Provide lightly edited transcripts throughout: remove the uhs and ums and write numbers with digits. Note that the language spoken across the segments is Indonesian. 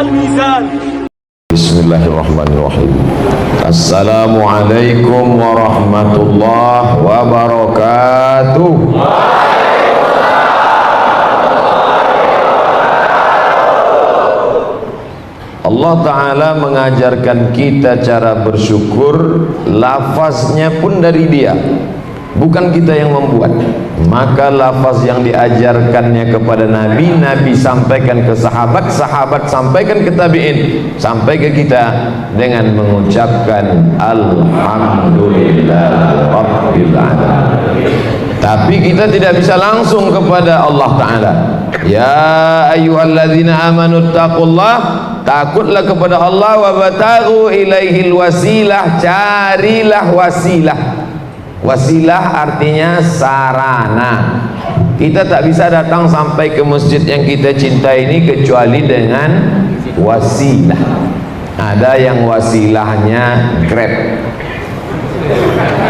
الميزان. Bismillahirrahmanirrahim. Assalamualaikum warahmatullahi wabarakatuh. Allah Ta'ala mengajarkan kita cara bersyukur, lafaznya pun dari Dia, bukan kita yang membuat. Maka lafaz yang diajarkannya kepada Nabi, Nabi sampaikan ke sahabat, sahabat sampaikan ke tabi'in, sampai ke kita dengan mengucapkan Alhamdulillah Rabbil Alamin. Tapi kita tidak bisa langsung kepada Allah Ta'ala. Ya ayyuhalladzina amanu taqullah, takutlah kepada Allah, wa bataghu ilaihil wasilah, carilah wasilah. Wasilah artinya sarana. Kita tak bisa datang sampai ke masjid yang kita cintai ini kecuali dengan wasilah. Ada yang wasilahnya Grab,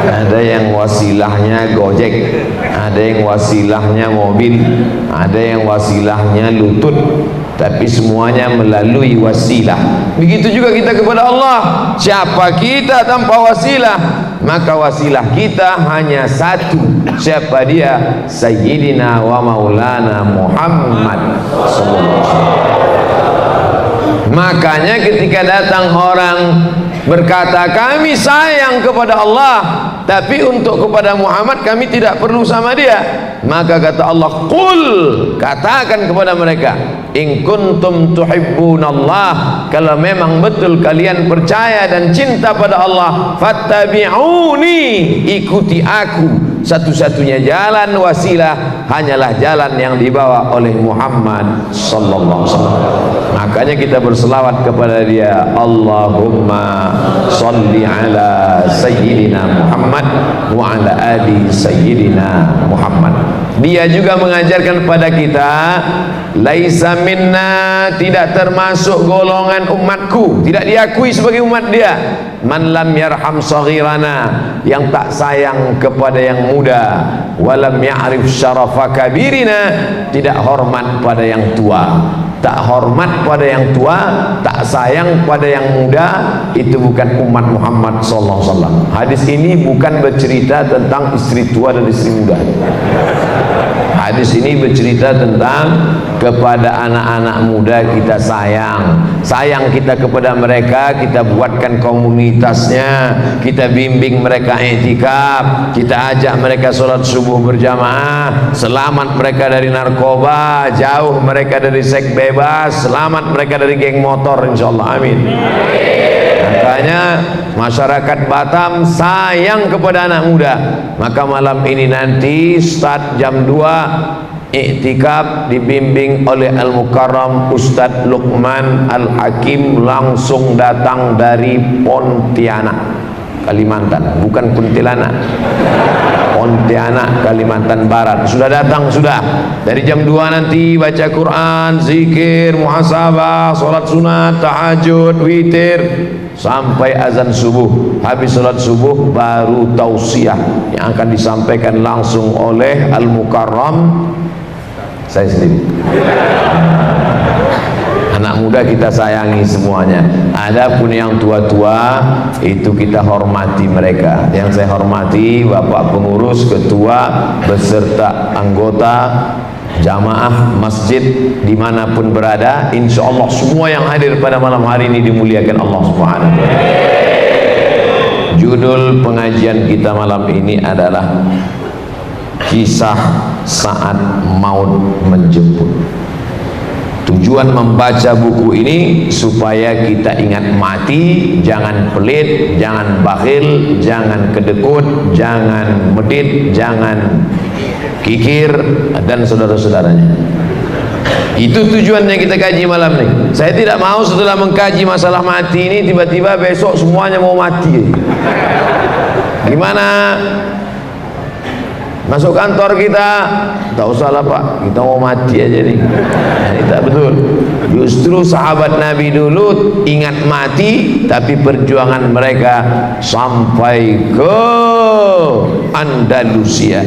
ada yang wasilahnya Gojek, ada yang wasilahnya mobil, ada yang wasilahnya lutut, tapi semuanya melalui wasilah. Begitu juga kita kepada Allah. Siapa kita tanpa wasilah? Maka wasilah kita hanya satu. Siapa dia? Sayyidina wa maulana Muhammad sallallahu alaihi wasallam. Makanya ketika datang orang berkata kami sayang kepada Allah, tapi untuk kepada Muhammad kami tidak perlu sama dia, maka kata Allah, qul, katakan kepada mereka, in kuntum tuhibbunallah, kalau memang betul kalian percaya dan cinta pada Allah, fattabi'uni, ikuti aku. Satu-satunya jalan wasilah hanyalah jalan yang dibawa oleh Muhammad sallallahu alaihi wasallam. Makanya kita berselawat kepada dia, Allahumma salli ala sayyidina Muhammad wa ala ali sayyidina Muhammad. Dia juga mengajarkan kepada kita, laisa minna, tidak termasuk golongan umatku, tidak diakui sebagai umat dia, man lam yarham saghirana, yang tak sayang kepada yang muda, walam ya'rif syarafa kabirina, tidak hormat pada yang tua. Tak hormat pada yang tua, tak sayang pada yang muda, itu bukan umat Muhammad sallallahu alaihi wasallam. Hadis ini bukan bercerita tentang istri tua dan istri muda. Hadis ini bercerita tentang kepada anak-anak muda kita sayang. Sayang kita kepada mereka, kita buatkan komunitasnya, kita bimbing mereka i'tikaf, kita ajak mereka sholat subuh berjamaah, selamat mereka dari narkoba, jauh mereka dari seks bebas, selamat mereka dari geng motor, insyaallah, amin. Makanya masyarakat Batam sayang kepada anak muda. Maka malam ini nanti start jam 2, i'tikaf dibimbing oleh Al-Mukarram Ustadz Luqman Al-Hakim, langsung datang dari Pontianak, Kalimantan, bukan Kuntilanak, Pontianak, Kalimantan Barat. Sudah datang, sudah. Dari jam 2 nanti baca Quran, zikir, muhasabah, sholat sunat, tahajud, witir, sampai azan subuh. Habis sholat subuh baru tausiah yang akan disampaikan langsung oleh Al-Mukarram, saya sendiri. Anak muda kita sayangi semuanya. Adapun yang tua-tua itu kita hormati mereka. Yang saya hormati Bapak pengurus, ketua beserta anggota jamaah masjid dimanapun berada. Insya Allah semua yang hadir pada malam hari ini dimuliakan Allah Subhanahu wa ta'ala. Judul pengajian kita malam ini adalah kisah saat maut menjemput. Tujuan membaca buku ini supaya kita ingat mati, jangan pelit, jangan bakhil, jangan kedekut, jangan medit, jangan kikir, dan saudara-saudaranya. Itu tujuannya kita kaji malam ini. Saya tidak mau setelah mengkaji masalah mati ini tiba-tiba besok semuanya mau mati. Gimana? Masuk kantor kita, tak usahlah Pak, kita mau mati aja nih. Ini tak betul. Justru sahabat Nabi dulu ingat mati, tapi perjuangan mereka sampai ke Andalusia.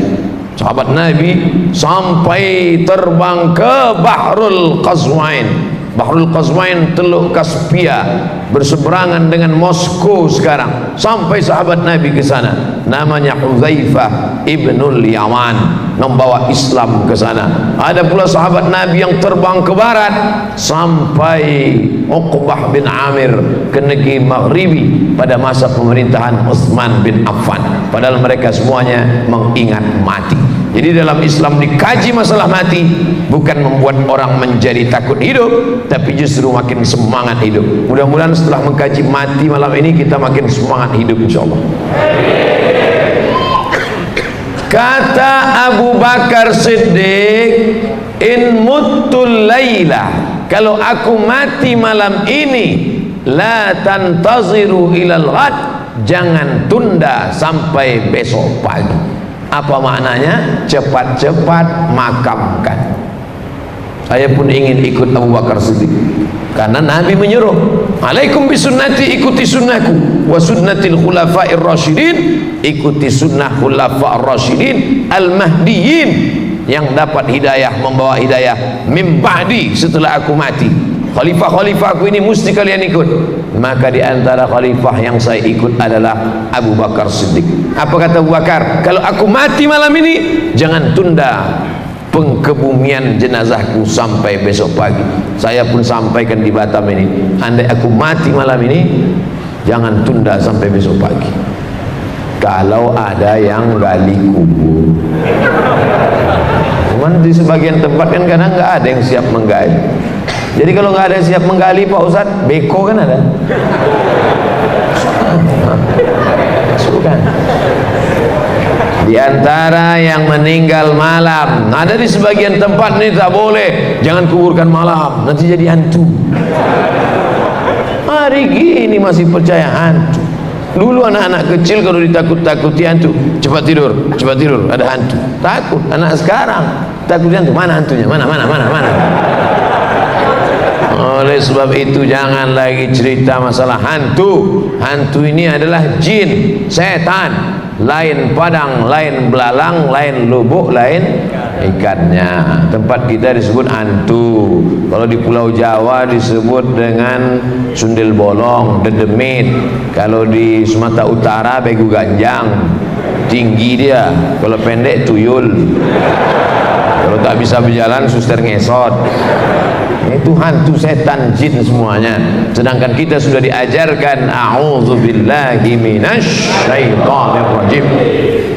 Sahabat Nabi sampai terbang ke Bahrul Qazwain, Bahrul Qazwain, Teluk Kaspia, berseberangan dengan Moskow sekarang, sampai sahabat Nabi ke sana, namanya Hudzaifah ibnul Yaman, membawa Islam ke sana. Ada pula sahabat Nabi yang terbang ke barat sampai Uqbah bin Amir, ke negeri Maghribi pada masa pemerintahan Utsman bin Affan, padahal mereka semuanya mengingat mati. Jadi dalam Islam dikaji masalah mati, bukan membuat orang menjadi takut hidup, tapi justru makin semangat hidup. Mudah-mudahan setelah mengkaji mati malam ini kita makin semangat hidup, insyaallah. Kata Abu Bakar Siddiq, in muttul laila, kalau aku mati malam ini, la tantaziru ilal ghad, jangan tunda sampai besok pagi. Apa maknanya? Cepat-cepat makamkan. Saya pun ingin ikut Abu Bakar Siddiq, karena Nabi menyuruh, alaikum bisunnati, ikuti sunnahku, wa sunnatil khulafa'ir rasyidin, ikuti sunnah khulafa'ir rasyidin al-mahdiyin, yang dapat hidayah, membawa hidayah min ba'di, setelah aku mati. Khalifah-khalifah aku ini mesti kalian ikut. Maka di antara khalifah yang saya ikut adalah Abu Bakar Siddiq. Apa kata Abu Bakar? Kalau aku mati malam ini, jangan tunda pengkebumian jenazahku sampai besok pagi. Saya pun sampaikan di Batam ini, andai aku mati malam ini, jangan tunda sampai besok pagi. Kalau ada yang gali kubur, cuman di sebagian tempat kan kadang nggak ada yang siap menggali. Jadi kalau nggak ada yang siap menggali, Pak Ustadz, beko kan ada. Masukkan. Di antara yang meninggal malam, ada di sebagian tempat ini tak boleh, jangan kuburkan malam, nanti jadi hantu. Hari gini masih percaya hantu. Dulu anak-anak kecil kalau ditakut-takuti hantu, cepat tidur, ada hantu. Takut. Anak sekarang takut hantu, mana hantunya? Mana? Oleh sebab itu jangan lagi cerita masalah hantu. Hantu ini adalah jin, setan. Lain padang, lain belalang, lain lubuk, lain ikannya. Tempat kita disebut hantu. Kalau di Pulau Jawa disebut dengan sundel bolong, dedemit. Kalau di Sumatera Utara begu ganjang, tinggi dia. Kalau pendek tuyul. Kalau tak bisa berjalan suster ngesot. Itu hantu, setan, jin semuanya. Sedangkan kita sudah diajarkan a'udzubillahi minasyaitonir rajim,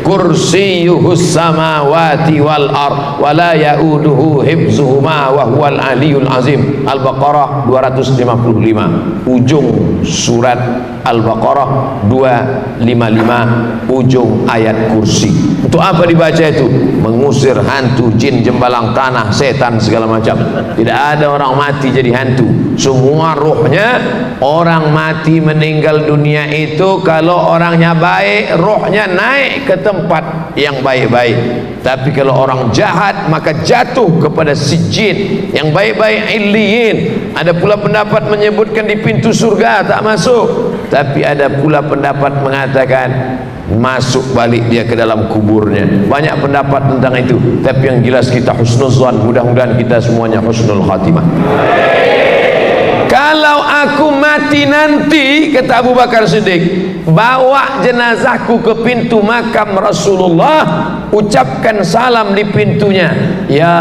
kursiyuhus samawati wal ard wa la yauduhu hifzuhuma wa huwal aliyul azim. Al-Baqarah 255, ujung surat Al-Baqarah 255, ujung ayat kursi. Untuk apa dibaca itu? Mengusir hantu, jin, jembalang tanah, setan, segala macam. Tidak ada orang mati jadi hantu. Semua ruhnya, orang mati meninggal dunia itu, kalau orangnya baik, ruhnya naik ke tempat yang baik-baik. Tapi kalau orang jahat, maka jatuh kepada sijin. Yang baik-baik illiyin. Ada pula pendapat menyebutkan di pintu surga tak masuk, tapi ada pula pendapat mengatakan masuk balik dia ke dalam kuburnya. Banyak pendapat tentang itu, tapi yang jelas kita husnuzan. Mudah-mudahan kita semuanya husnul khatimah. Kalau aku mati nanti, kata Abu Bakar Siddiq, bawa jenazahku ke pintu makam Rasulullah, ucapkan salam di pintunya, ya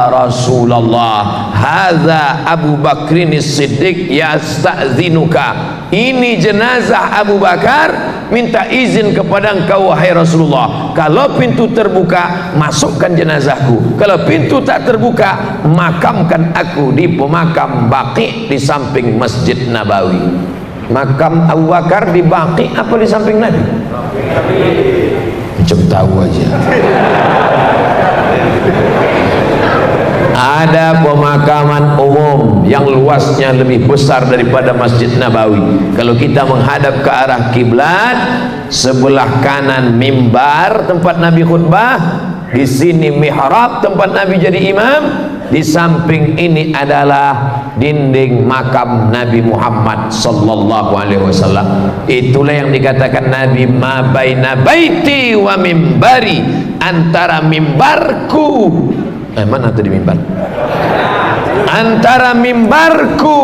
Rasulullah, hadza Abu Bakrin Siddiq yasta'zinuka. Ini jenazah Abu Bakar minta izin kepada engkau wahai Rasulullah. Kalau pintu terbuka, masukkan jenazahku. Kalau pintu tak terbuka, makamkan aku di pemakam Baqi di samping Masjid Nabawi. Makam Abu Bakar di Baqi apa di samping Nabi? Macam tahu aja. Ada pemakaman umum yang luasnya lebih besar daripada Masjid Nabawi. Kalau kita menghadap ke arah kiblat, sebelah kanan mimbar tempat Nabi khutbah, di sini mihrab tempat Nabi jadi imam, di samping ini adalah dinding makam Nabi Muhammad sallallahu alaihi wasallam. Itulah yang dikatakan Nabi, ma baina baiti wa mimbari, antara mimbarku, mana tadi mimbar? antara mimbarku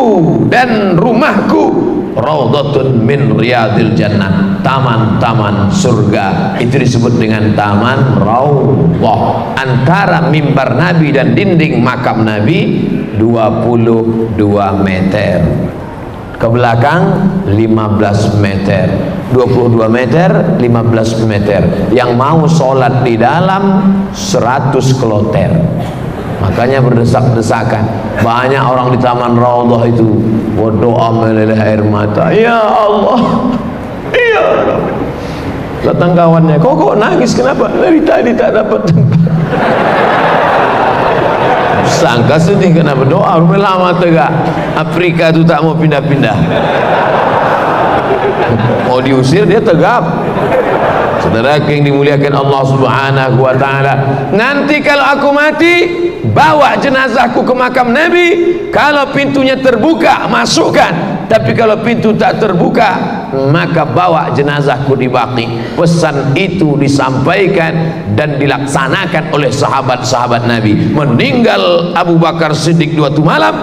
dan rumahku raudhatun min riyadil jannah, taman-taman surga. Itu disebut dengan taman raudhah. Antara mimbar Nabi dan dinding makam Nabi 22 meter, ke belakang 15 meter, 22 meter, 15 meter. Yang mau sholat di dalam 100 kloter. Makanya berdesak-desakan. Banyak orang di taman raudhah itu berdoa meleleh air mata. Ya Allah, ya Allah. Datang kawannya, kok nangis kenapa? Dari tadi tak dapat tempat. Sangka sedih kena berdoa, lama tegak. Afrika itu tak mau pindah-pindah. Mau diusir dia tegap. Saudara yang dimuliakan Allah Subhanahu wa taala, nanti kalau aku mati, bawa jenazahku ke makam Nabi. Kalau pintunya terbuka, masukkan. Tapi kalau pintu tak terbuka, maka bawa jenazahku di Baqi. Pesan itu disampaikan dan dilaksanakan oleh sahabat-sahabat Nabi. Meninggal Abu Bakar Siddiq di waktu malam,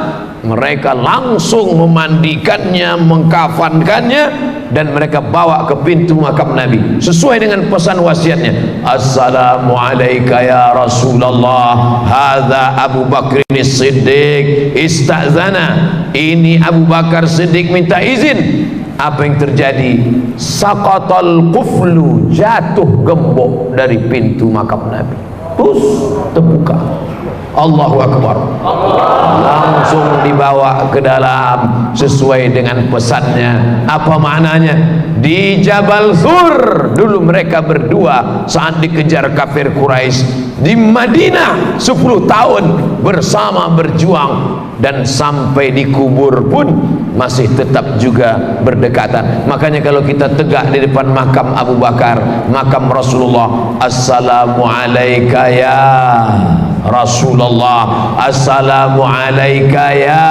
mereka langsung memandikannya, mengkafankannya, dan mereka bawa ke pintu makam Nabi sesuai dengan pesan wasiatnya. Assalamualaikum ya Rasulullah, hadza Abu Bakr Siddiq istazana. Ini Abu Bakar Siddiq minta izin. Apa yang terjadi? Saqatal quflu, jatuh gembok dari pintu makam Nabi. Terbuka. Allahu Akbar. Langsung dibawa ke dalam sesuai dengan pesannya. Apa maknanya? Di Jabal Sur dulu mereka berdua saat dikejar kafir Quraisy. Di Madinah 10 tahun bersama berjuang, dan sampai dikubur pun masih tetap juga berdekatan. Makanya kalau kita tegak di depan makam Abu Bakar, makam Rasulullah, assalamualaikum ya Rasulullah, assalamualaikum ya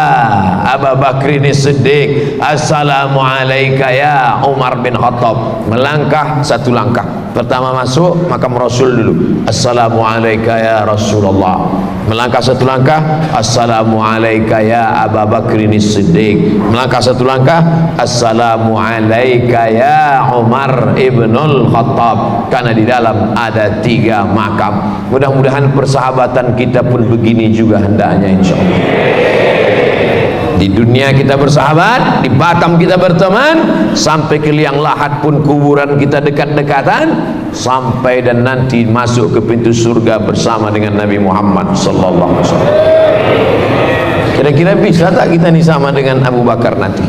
Abu Bakr Siddiq, assalamualaikum ya Umar bin Khattab. Melangkah satu langkah. Pertama masuk makam Rasul dulu, assalamualaikum ya Rasulullah. Melangkah satu langkah, assalamualaikum ya Abu Bakr Siddiq. Melangkah satu langkah, assalamualaikum ya Umar ibnul Khattab. Karena di dalam ada 3 makam. Mudah-mudahan persahabatan kita pun begini juga hendaknya, insyaallah. Di dunia kita bersahabat, di Batam kita berteman, sampai ke liang lahat pun kuburan kita dekat-dekatan, sampai dan nanti masuk ke pintu surga bersama dengan Nabi Muhammad sallallahu alaihi wasallam. Kira-kira bisa tak kita ini sama dengan Abu Bakar nanti?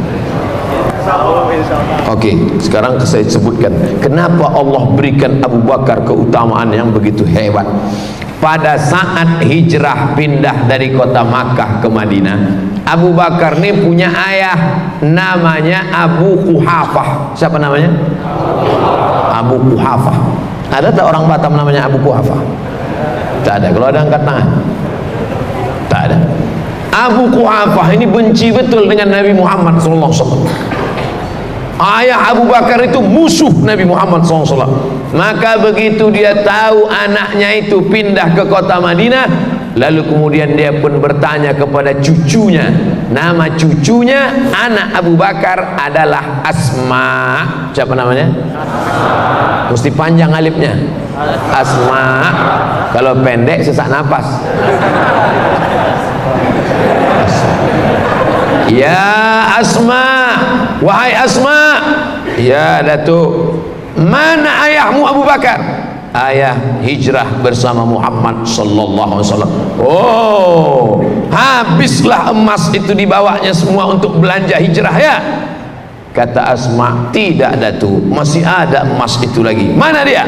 Oke, sekarang saya sebutkan kenapa Allah berikan Abu Bakar keutamaan yang begitu hebat. Pada saat hijrah pindah dari kota Makkah ke Madinah, Abu Bakar ini punya ayah namanya Abu Quhafah. Siapa namanya? Abu Quhafah. Ada tak orang Batam namanya Abu Quhafah? Tak ada. Kalau ada angkat tangan. Tak ada. Abu Quhafah ini benci betul dengan Nabi Muhammad SAW. Ayah Abu Bakar itu musuh Nabi Muhammad SAW. Maka begitu dia tahu anaknya itu pindah ke kota Madinah, lalu kemudian dia pun bertanya kepada cucunya. Nama cucunya anak Abu Bakar adalah Asma. Siapa namanya? Mesti panjang alifnya. Asma. Kalau pendek sesak napas. Ya Asma, wahai Asma. Ya Datuk. Mana ayahmu Abu Bakar? Ayah hijrah bersama Muhammad sallallahu alaihi wasallam. Oh, habislah emas itu dibawanya semua untuk belanja hijrah ya? Kata Asma, tidak Datuk, masih ada emas itu lagi. Mana dia?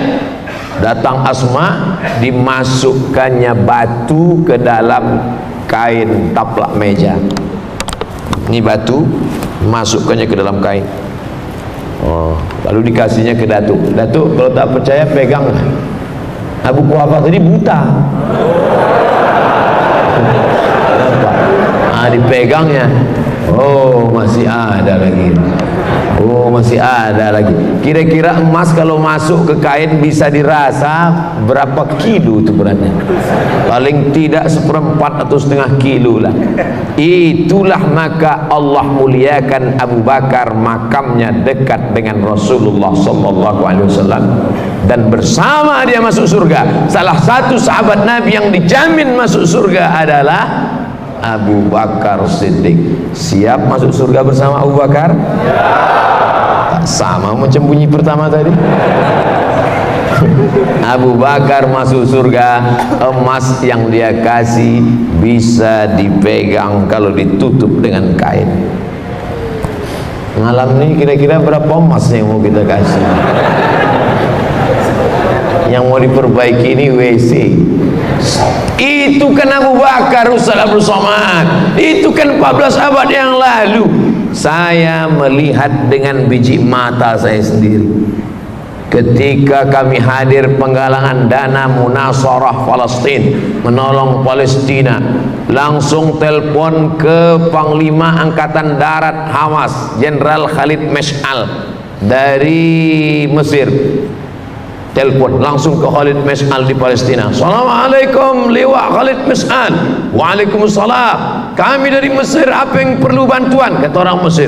Datang Asma, dimasukkannya batu ke dalam kain taplak meja. Ini batu, masukkannya ke dalam kain. Oh, lalu dikasihnya ke Datuk. Datuk, kalau tak percaya pegang. Abu Quhafah tadi buta. Dipegangnya. Oh, masih ada lagi. Oh, masih ada lagi. Kira-kira emas kalau masuk ke kain bisa dirasa berapa kilo itu beratnya? Paling tidak 1/4 atau setengah kilo lah. Itulah maka Allah muliakan Abu Bakar, makamnya dekat dengan Rasulullah sallallahu alaihi wasallam, dan bersama dia masuk surga. Salah satu sahabat Nabi yang dijamin masuk surga adalah Abu Bakar Siddiq. Siap masuk surga bersama Abu Bakar? Tak sama macam bunyi pertama tadi. Abu Bakar masuk surga, emas yang dia kasih bisa dipegang kalau ditutup dengan kain. Malam ini kira-kira berapa emas yang mau kita kasih? Yang mau diperbaiki ini WC. Itu kan Abu Bakar Ustaz Abdul Somad. Itu kan 14 abad yang lalu. Saya melihat dengan biji mata saya sendiri ketika kami hadir penggalangan dana munasarah Palestin, menolong Palestina. Langsung telepon ke Panglima Angkatan Darat Hamas, Jenderal Khalid Mash'al dari Mesir. Telepon langsung ke Khalid Mash'al di Palestina. Assalamualaikum Liwa Khalid Mash'al. Waalaikumsalam. Kami dari Mesir, apa yang perlu bantuan? Kata orang Mesir,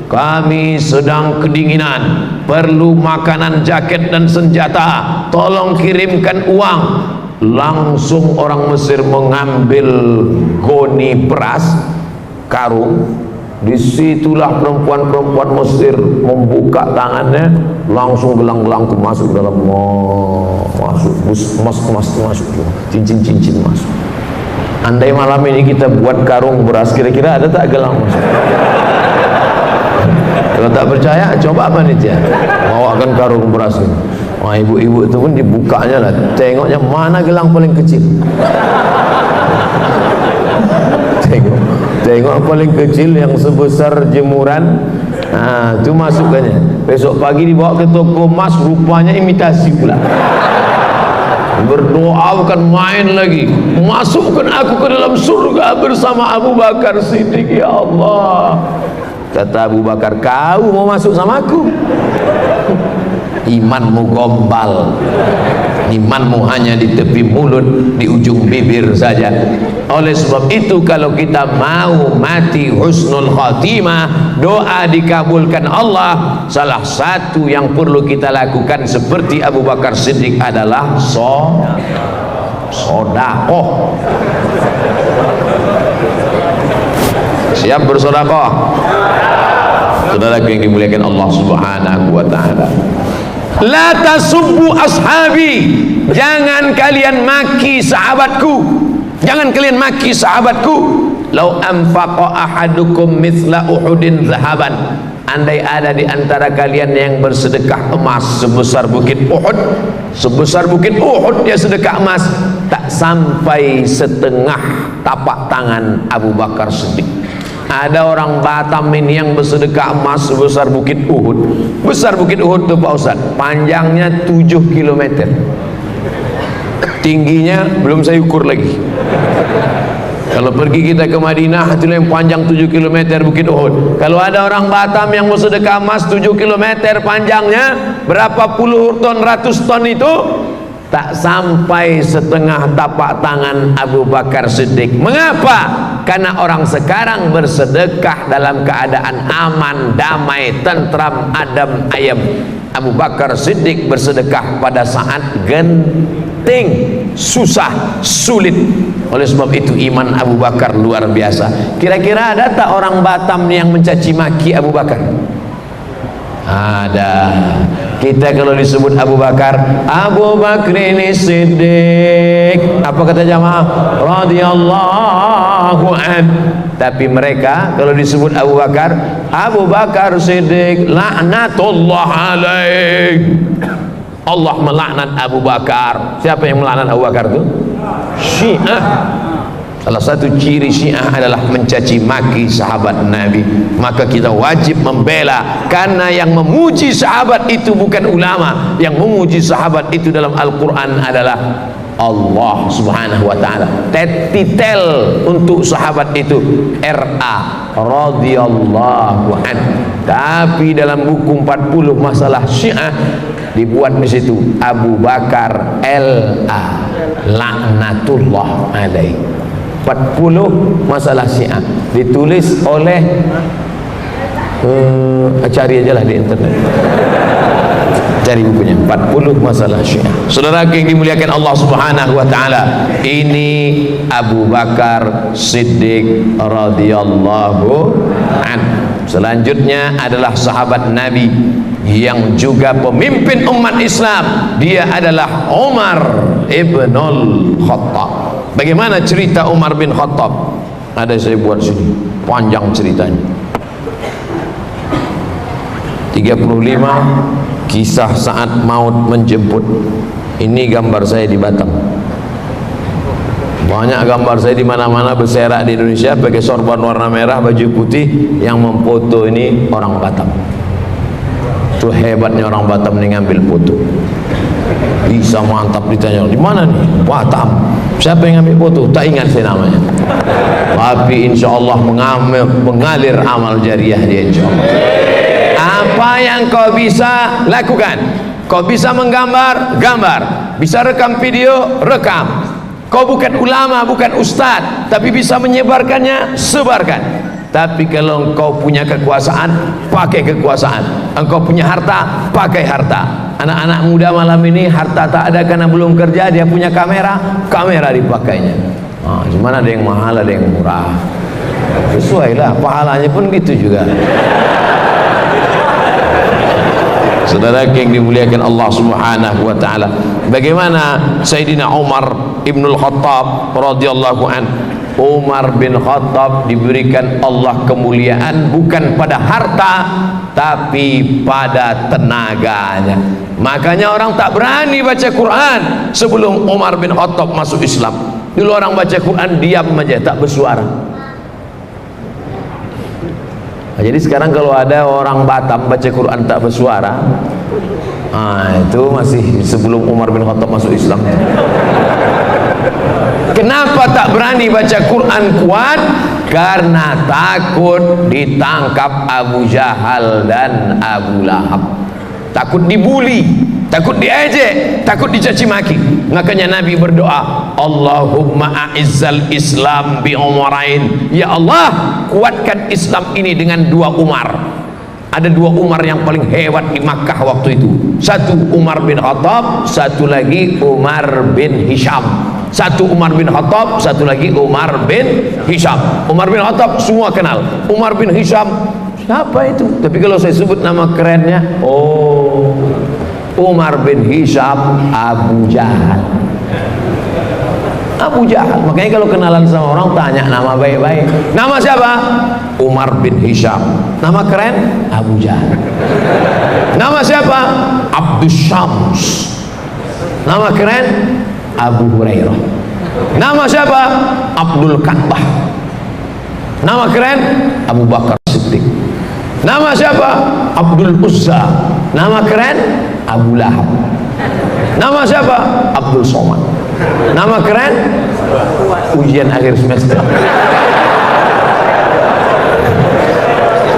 kami sedang kedinginan, perlu makanan, jaket dan senjata, tolong kirimkan uang. Langsung orang Mesir mengambil goni beras, karung. Disitulah perempuan-perempuan Mesir membuka tangannya, langsung gelang-gelangku masuk dalam, masuk emas masuk, cincin-cincin masuk. Andai malam ini kita buat karung beras, kira-kira ada tak gelang masuk? Kalau tak percaya, coba panitia bawakan karung beras ini. Wah, ibu-ibu itu pun dibukanya lah, tengoknya mana gelang paling kecil. Tengok paling kecil yang sebesar jemuran. Nah, itu masukkannya. Besok pagi dibawa ke toko emas, rupanya imitasi pula. Berdoa bukan main lagi. Masukkan aku ke dalam surga bersama Abu Bakar Siddiq, ya Allah. Kata Abu Bakar, kau mau masuk sama aku? Imanmu gombal, imanmu hanya di tepi mulut, di ujung bibir saja. Oleh sebab itu, kalau kita mau mati husnul khatimah, doa dikabulkan Allah, salah satu yang perlu kita lakukan seperti Abu Bakar Siddiq adalah sodakoh. Siap bersodakoh? Saudaraku yang dimuliakan Allah Subhanahu wa ta'ala, la tasubbu ashabi, jangan kalian maki sahabatku, jangan kalian maki sahabatku. Lau anfaqa ahadukum mithla uhudin zahaban, andai ada di antara kalian yang bersedekah emas sebesar bukit Uhud, sebesar bukit Uhud dia sedekah emas, tak sampai setengah tapak tangan Abu Bakar Siddiq. Ada orang Batam ini yang bersedekah emas sebesar bukit Uhud. Besar bukit Uhud itu Pak Ustaz, panjangnya 7 km, tingginya belum saya ukur lagi. Kalau pergi kita ke Madinah, itu yang panjang 7 km bukit Uhud. Kalau ada orang Batam yang bersedekah emas 7 km panjangnya, berapa puluh ton, ratus ton itu, tak sampai setengah tapak tangan Abu Bakar Siddiq. Mengapa? Karena orang sekarang bersedekah dalam keadaan aman, damai, tentram, adem, ayem. Abu Bakar Siddiq bersedekah pada saat genting, susah, sulit. Oleh sebab itu iman Abu Bakar luar biasa. Kira-kira ada tak orang Batam yang mencaci maki Abu Bakar? Ada. Kita kalau disebut Abu Bakar, Abu Bakrin Siddiq, apa kata jamaah? Radhiyallahu an. Tapi mereka kalau disebut Abu Bakar, Abu Bakar Siddiq, laknatullah alaih, Allah melaknat Abu Bakar. Siapa yang melaknat Abu Bakar itu? Syiah. Salah satu ciri Syiah adalah mencaci maki sahabat Nabi. Maka kita wajib membela, karena yang memuji sahabat itu bukan ulama. Yang memuji sahabat itu dalam Al-Quran adalah Allah subhanahu wa ta'ala. Titel untuk sahabat itu RA radhiyallahu an. Tapi dalam buku 40 masalah Syiah dibuat di situ Abu Bakar LA laknatullah alaihi. 40 masalah Syiah ditulis oleh cari aja lah di internet, cari bukunya 40 masalah Syiah. Saudara yang dimuliakan Allah subhanahu wa ta'ala, ini Abu Bakar Siddiq radhiyallahu an. Selanjutnya adalah sahabat Nabi yang juga pemimpin umat Islam, dia adalah Umar ibnul Khattab. Bagaimana cerita Umar bin Khattab? Ada saya buat sini, panjang ceritanya. 35 kisah saat maut menjemput. Ini gambar saya di Batam. Banyak gambar saya di mana-mana berserak di Indonesia pakai sorban warna merah, baju putih. Yang memfoto ini orang Batam. Itu hebatnya orang Batam nih ngambil foto. Bisa mantap, ditanya di mana nih? Batam. Siapa yang ngambil foto? Tak ingat saya namanya. Tapi insya Allah mengalir amal jariah dia insya Allah. Apa yang kau bisa lakukan? Kau bisa menggambar, gambar. Bisa rekam video, rekam. Kau bukan ulama, bukan ustaz, tapi bisa menyebarkannya, sebarkan. Tapi kalau engkau punya kekuasaan, pakai kekuasaan. Engkau punya harta, pakai harta. Anak-anak muda malam ini harta tak ada karena belum kerja, dia punya kamera, kamera dipakainya. Cuman ada yang mahal, ada yang murah. Sesuai lah, pahalanya pun gitu juga. Saudara yang dimuliakan Allah subhanahu wa ta'ala, bagaimana Sayyidina Umar ibnul Khattab radhiyallahu an. Umar bin Khattab diberikan Allah kemuliaan bukan pada harta, tapi pada tenaganya. Makanya orang tak berani baca Quran sebelum Umar bin Khattab masuk Islam. Dulu orang baca Quran diam aja, tak bersuara. Jadi sekarang kalau ada orang Batam baca Quran tak bersuara, itu masih sebelum Umar bin Khattab masuk Islam. Kenapa tak berani baca Quran kuat? Karena takut ditangkap Abu Jahal dan Abu Lahab. Takut dibuli, takut diejek, takut dicaci maki. Makanya Nabi berdoa, Allahumma a'izzal Islam bi Umarain. Ya Allah, kuatkan Islam ini dengan 2 Umar. Ada 2 Umar yang paling hebat di Makkah waktu itu. Satu Umar bin Khattab, satu lagi Umar bin Hisham. Satu Umar bin Khattab, satu lagi Umar bin Hisham. Umar bin Khattab semua kenal. Umar bin Hisham siapa itu? Tapi kalau saya sebut nama kerennya, Umar bin Hisham Abu Jahal. Abu Jahal. Makanya kalau kenalan sama orang tanya nama baik-baik. Nama siapa? Umar bin Hisham. Nama keren? Abu Jahal. Nama siapa? Abdus Syams. Nama keren? Abu Hurairah. Nama siapa? Abdul Ka'bah. Nama keren? Abu Bakar Siddiq. Nama siapa? Abdul Uzza. Nama keren? Abu Lahab. Nama siapa? Abdul Somad. Nama keren? Ujian akhir semester.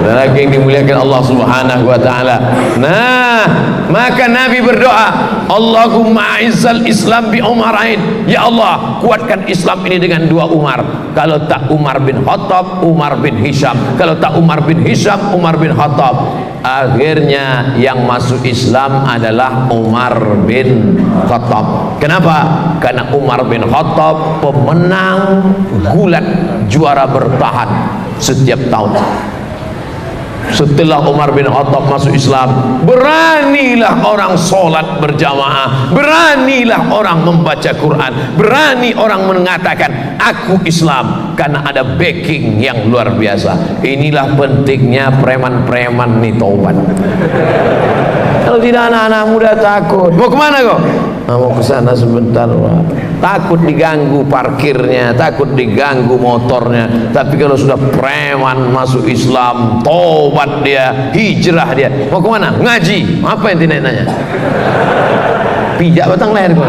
Saudara yang dimuliakan Allah subhanahu wa ta'ala. Nah, maka Nabi berdoa, Allahumma a'izzal Islam bi Umarain. Ya Allah, kuatkan Islam ini dengan 2 Umar. Kalau tak Umar bin Khattab, Umar bin Hisham. Kalau tak Umar bin Hisham, Umar bin Khattab. Akhirnya yang masuk Islam adalah Umar bin Khattab. Kenapa? Karena Umar bin Khattab pemenang gulat, juara bertahan setiap tahun. Setelah Umar bin Khattab masuk Islam, beranilah orang sholat berjamaah, beranilah orang membaca Quran, berani orang mengatakan aku Islam, karena ada backing yang luar biasa. Inilah pentingnya preman-preman nih taubat. Kalau tidak, anak-anak muda takut. Mau kemana kok? Mau ke sana sebentar. Takut diganggu parkirnya, takut diganggu motornya. Tapi kalau sudah preman masuk Islam, tobat dia, hijrah dia. Mau kemana? Ngaji. Apa yang tidak nanya? Pijak batang leher kok.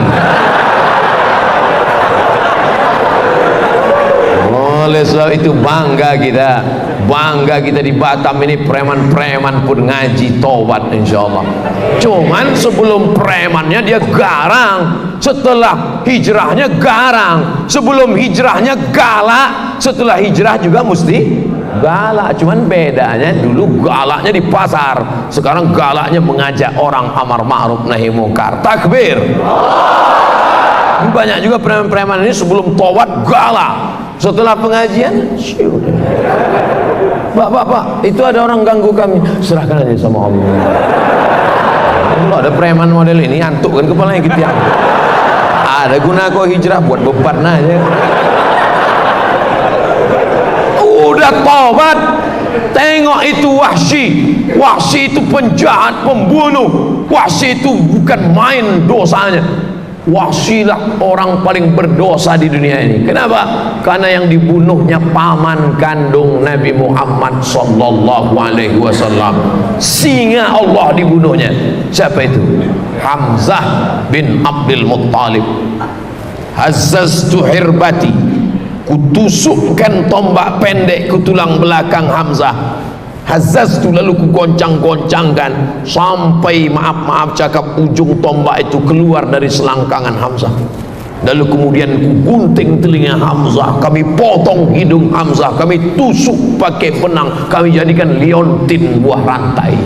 Oleh sebab itu bangga kita di Batam ini, preman-preman pun ngaji tobat insyaallah. Cuman sebelum premannya dia garang, setelah hijrahnya garang, sebelum hijrahnya galak, setelah hijrah juga mesti galak. Cuman bedanya dulu galaknya di pasar, sekarang galaknya mengajak orang amar ma'ruf nahi munkar. Takbir. Banyak juga preman-preman ini sebelum tobat galak, setelah pengajian Pak, itu ada orang ganggu kami, serahkan aja sama Allah. Kalau ada preman model ini antuk kan kepalanya gitu ya. Ada guna kau hijrah, buat beban aja. Udah tobat, tengok itu Wahsy itu penjahat, pembunuh. Wahsy itu bukan main dosanya. Wahsy lah orang paling berdosa di dunia ini. Kenapa? Karena yang dibunuhnya paman kandung Nabi Muhammad sallallahu alaihi wasallam. Singa Allah dibunuhnya. Siapa itu? Hamzah bin Abdul Muttalib. Hazzaztu hirbati, kutusukkan tombak pendek ke tulang belakang Hamzah. Hazzaztu, lalu ku goncang-goncangkan sampai maaf cakap ujung tombak itu keluar dari selangkangan Hamzah. Lalu kemudian ku gunting telinga Hamzah, kami potong hidung Hamzah, kami tusuk pakai benang, kami jadikan liontin buah rantai.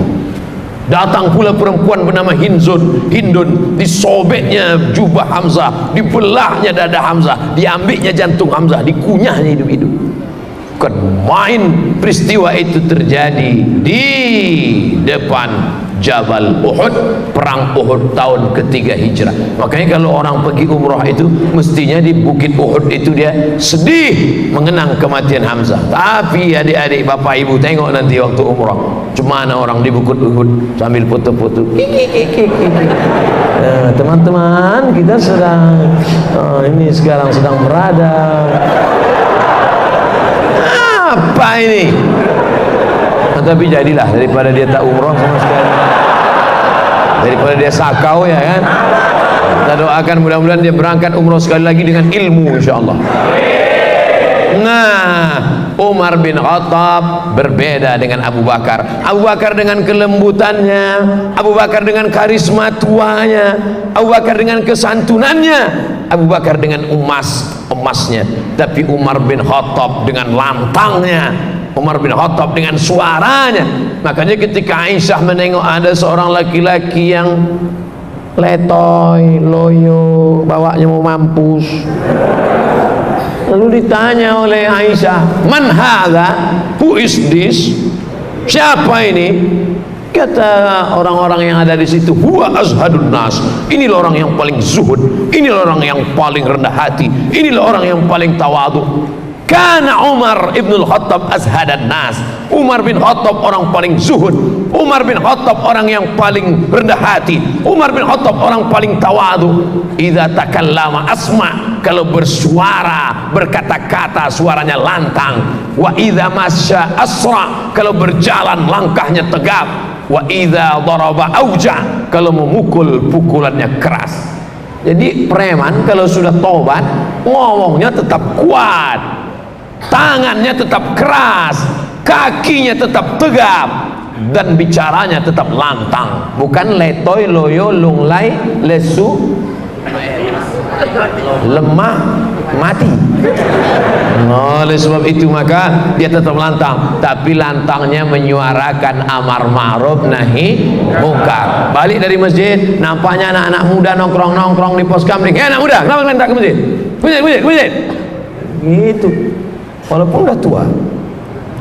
Datang pula perempuan bernama Hindun, disobeknya jubah Hamzah, dibelahnya dada Hamzah, diambilnya jantung Hamzah, dikunyahnya hidup-hidup. Bukan main peristiwa itu terjadi di depan Jabal Uhud, perang Uhud tahun ketiga hijrah. Makanya kalau orang pergi umrah itu mestinya di bukit Uhud itu dia sedih mengenang kematian Hamzah. Tapi adik-adik bapak ibu tengok nanti waktu umrah, cuma orang di bukit Uhud sambil foto-foto. Teman-teman kita sedang ini sekarang sedang berada. Apa ini? Tapi jadilah, daripada dia tak umrah sama sekali, daripada dia sakau, ya kan. Kita doakan mudah-mudahan dia berangkat umrah sekali lagi dengan ilmu insyaallah. Nah, Umar bin Khattab berbeda dengan Abu Bakar. Abu Bakar dengan kelembutannya, Abu Bakar dengan karisma tuanya, Abu Bakar dengan kesantunannya, Abu Bakar dengan emasnya. Tapi Umar bin Khattab dengan lantangnya, Umar bin Khattab dengan suaranya. Makanya ketika Aisyah menengok ada seorang laki-laki yang letoy, loyo, bawanya mau mampus, lalu ditanya oleh Aisyah, man hadha, who is this, siapa ini? Kata orang-orang yang ada di situ, huwa azhadun nas, inilah orang yang paling zuhud, inilah orang yang paling rendah hati, inilah orang yang paling tawadu. Kana Umar ibn al-Khattab azhadan nas, Umar bin Khattab orang paling zuhud, Umar bin Khattab orang yang paling rendah hati, Umar bin Khattab orang paling tawadu. Idza takallama asma, kalau bersuara berkata-kata suaranya lantang. Wa idza masya asra, kalau berjalan langkahnya tegap. Wa idza daraba auja, kalau memukul pukulannya keras. Jadi preman kalau sudah tobat ngomongnya tetap kuat, tangannya tetap keras, kakinya tetap tegap, dan bicaranya tetap lantang, bukan letoy, loyo, lunglai, lesu, lemah, mati. Oleh sebab itu maka dia tetap lantang, tapi lantangnya menyuarakan amar ma'ruf nahi munkar. Balik dari masjid, nampaknya anak-anak muda nongkrong-nongkrong di pos kamling. Anak muda, kenapa kalian tak ke masjid? Masjid. Gitu. Walaupun udah tua.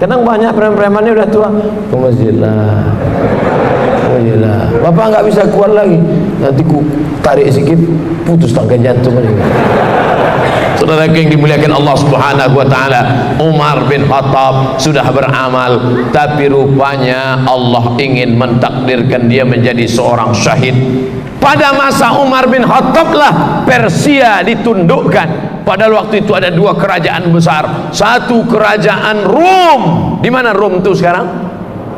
Kadang banyak preman-premannya udah tua. Ke masjid lah. Bapak nggak bisa kuat lagi. Nanti ku tarik sedikit, putus tangkai jantung ini. Saudara yang dimuliakan Allah Subhanahu wa taala, Umar bin Khattab sudah beramal, tapi rupanya Allah ingin mentakdirkan dia menjadi seorang syahid. Pada masa Umar bin Khattab lah Persia ditundukkan. Padahal waktu itu ada dua kerajaan besar. Satu kerajaan Rom. Di mana Rom itu sekarang?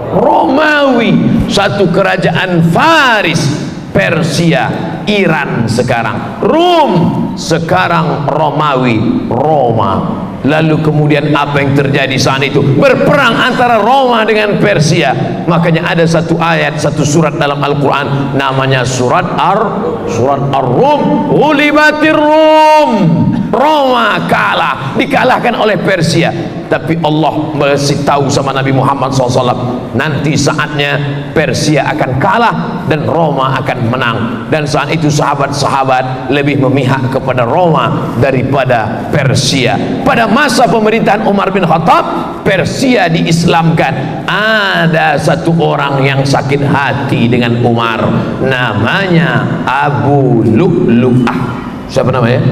Romawi. Satu kerajaan Faris, Persia, Iran sekarang. Rom sekarang Romawi, Roma. Lalu kemudian apa yang terjadi saat itu? Berperang antara Roma dengan Persia. Makanya ada satu ayat, satu surat dalam Al-Quran namanya surat Ar-Rum. Ghulibatir Rum. Roma kalah, dikalahkan oleh Persia. Tapi Allah masih tahu sama Nabi Muhammad SAW, nanti saatnya Persia akan kalah dan Roma akan menang. Dan saat itu sahabat-sahabat lebih memihak kepada Roma daripada Persia. Pada masa pemerintahan Umar bin Khattab, Persia diislamkan. Ada satu orang yang sakit hati dengan Umar, namanya Abu Lu'lu'ah. Siapa namanya?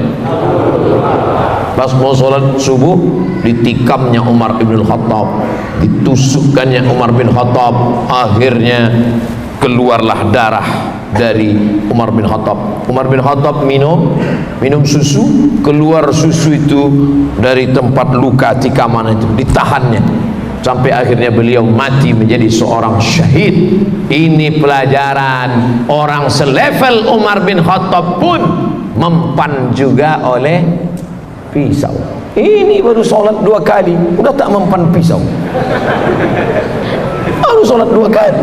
Pas mau sholat subuh, ditikamnya Umar bin Khattab, ditusukkannya Umar bin Khattab. Akhirnya keluarlah darah dari Umar bin Khattab. Umar bin Khattab minum susu, keluar susu itu dari tempat luka tikaman itu, ditahannya sampai akhirnya beliau mati menjadi seorang syahid. Ini pelajaran, orang selevel Umar bin Khattab pun mempan juga oleh pisau. Ini baru sholat 2 kali udah tak mempan pisau. Baru sholat 2 kali,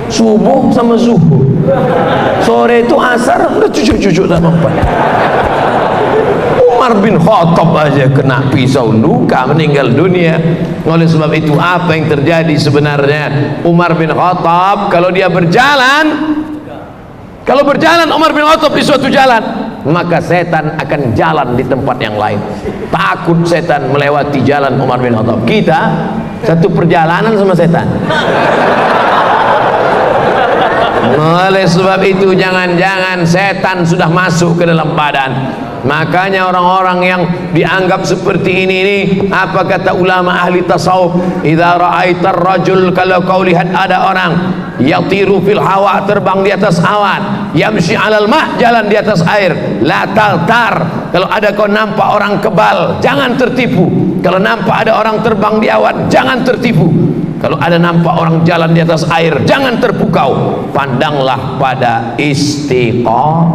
subuh sama zuhur, sore itu asar, udah cucuk-cucuk tak mempan. Umar bin Khattab aja kena pisau, luka, meninggal dunia. Oleh sebab itu apa yang terjadi sebenarnya? Umar bin Khattab kalau dia berjalan, Umar bin Khattab di suatu jalan, maka setan akan jalan di tempat yang lain. Takut setan melewati jalan Umar bin Khattab. Kita satu perjalanan sama setan. Oleh sebab itu jangan-jangan setan sudah masuk ke dalam badan. Makanya orang-orang yang dianggap seperti ini, apa kata ulama ahli tasawuf? Idza ra'aitar rajul, kalau kau lihat ada orang yatiru fil hawa, terbang di atas awan, yamshi 'alal ma', jalan di atas air, la taltar, kalau ada kau nampak orang kebal, jangan tertipu. Kalau nampak ada orang terbang di awan, jangan tertipu. Kalau ada nampak orang jalan di atas air, jangan terpukau. Pandanglah pada istiqomah.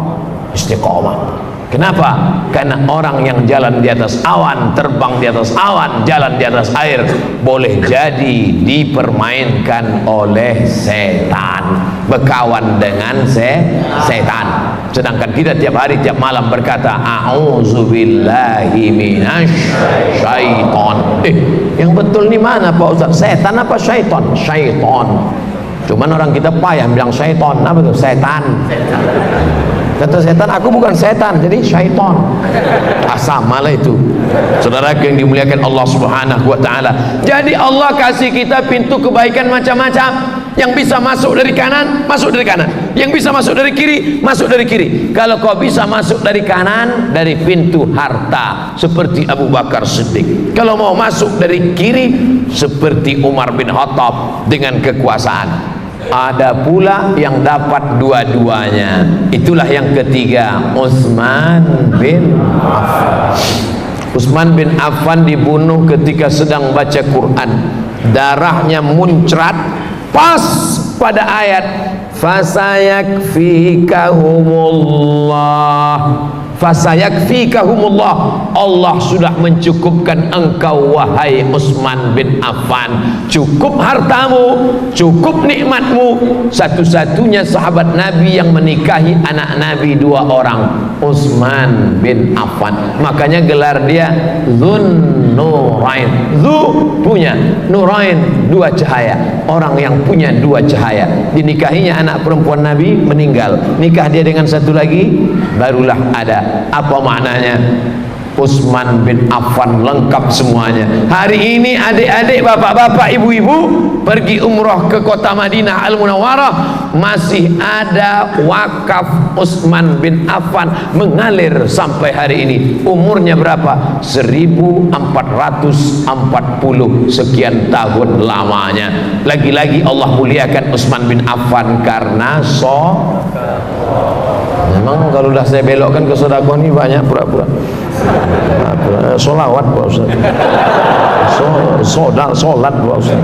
Kenapa? Karena orang yang jalan di atas awan, terbang di atas awan, jalan di atas air, boleh jadi dipermainkan oleh setan, berkawan dengan setan. Sedangkan kita tiap hari, tiap malam berkata a'udzubillahi minasyaiton. Yang betul ni mana Pak Ustaz? Setan apa syaiton? Syaiton. Cuman orang kita payah bilang syaiton. Apa itu? Setan. Kata setan, aku bukan setan, jadi syaiton. Sama lah itu. Saudara yang dimuliakan Allah Subhanahu wa taala. Jadi Allah kasih kita pintu kebaikan macam-macam. Yang bisa masuk dari kanan, masuk dari kanan. Yang bisa masuk dari kiri, masuk dari kiri. Kalau kau bisa masuk dari kanan, dari pintu harta, seperti Abu Bakar Siddiq. Kalau mau masuk dari kiri, seperti Umar bin Khattab dengan kekuasaan. Ada pula yang dapat dua-duanya. Itulah yang ketiga, Utsman bin Affan. Utsman bin Affan dibunuh ketika sedang baca Quran. Darahnya muncrat pas pada ayat fasayakfikahumullah. Allah sudah mencukupkan engkau wahai Utsman bin Affan. Cukup hartamu, cukup nikmatmu. Satu-satunya sahabat Nabi yang menikahi anak Nabi 2 orang, Utsman bin Affan. Makanya gelar dia Dzun-Nurain. Dzu punya, Nurain 2 cahaya. Orang yang punya 2 cahaya. Dinikahinya anak perempuan Nabi, meninggal. Nikah dia dengan satu lagi, barulah ada. Apa maknanya? Utsman bin Affan lengkap semuanya. Hari ini adik-adik, bapak-bapak, ibu-ibu pergi umroh ke kota Madinah Al-Munawwarah, masih ada wakaf Utsman bin Affan mengalir sampai hari ini. Umurnya berapa? 1440 sekian tahun lamanya. Lagi-lagi Allah muliakan Utsman bin Affan karena memang kalau dah saya belokkan ke sedekah ni banyak pura-pura. Solawat Pak Ustaz. Solat Pak Ustaz.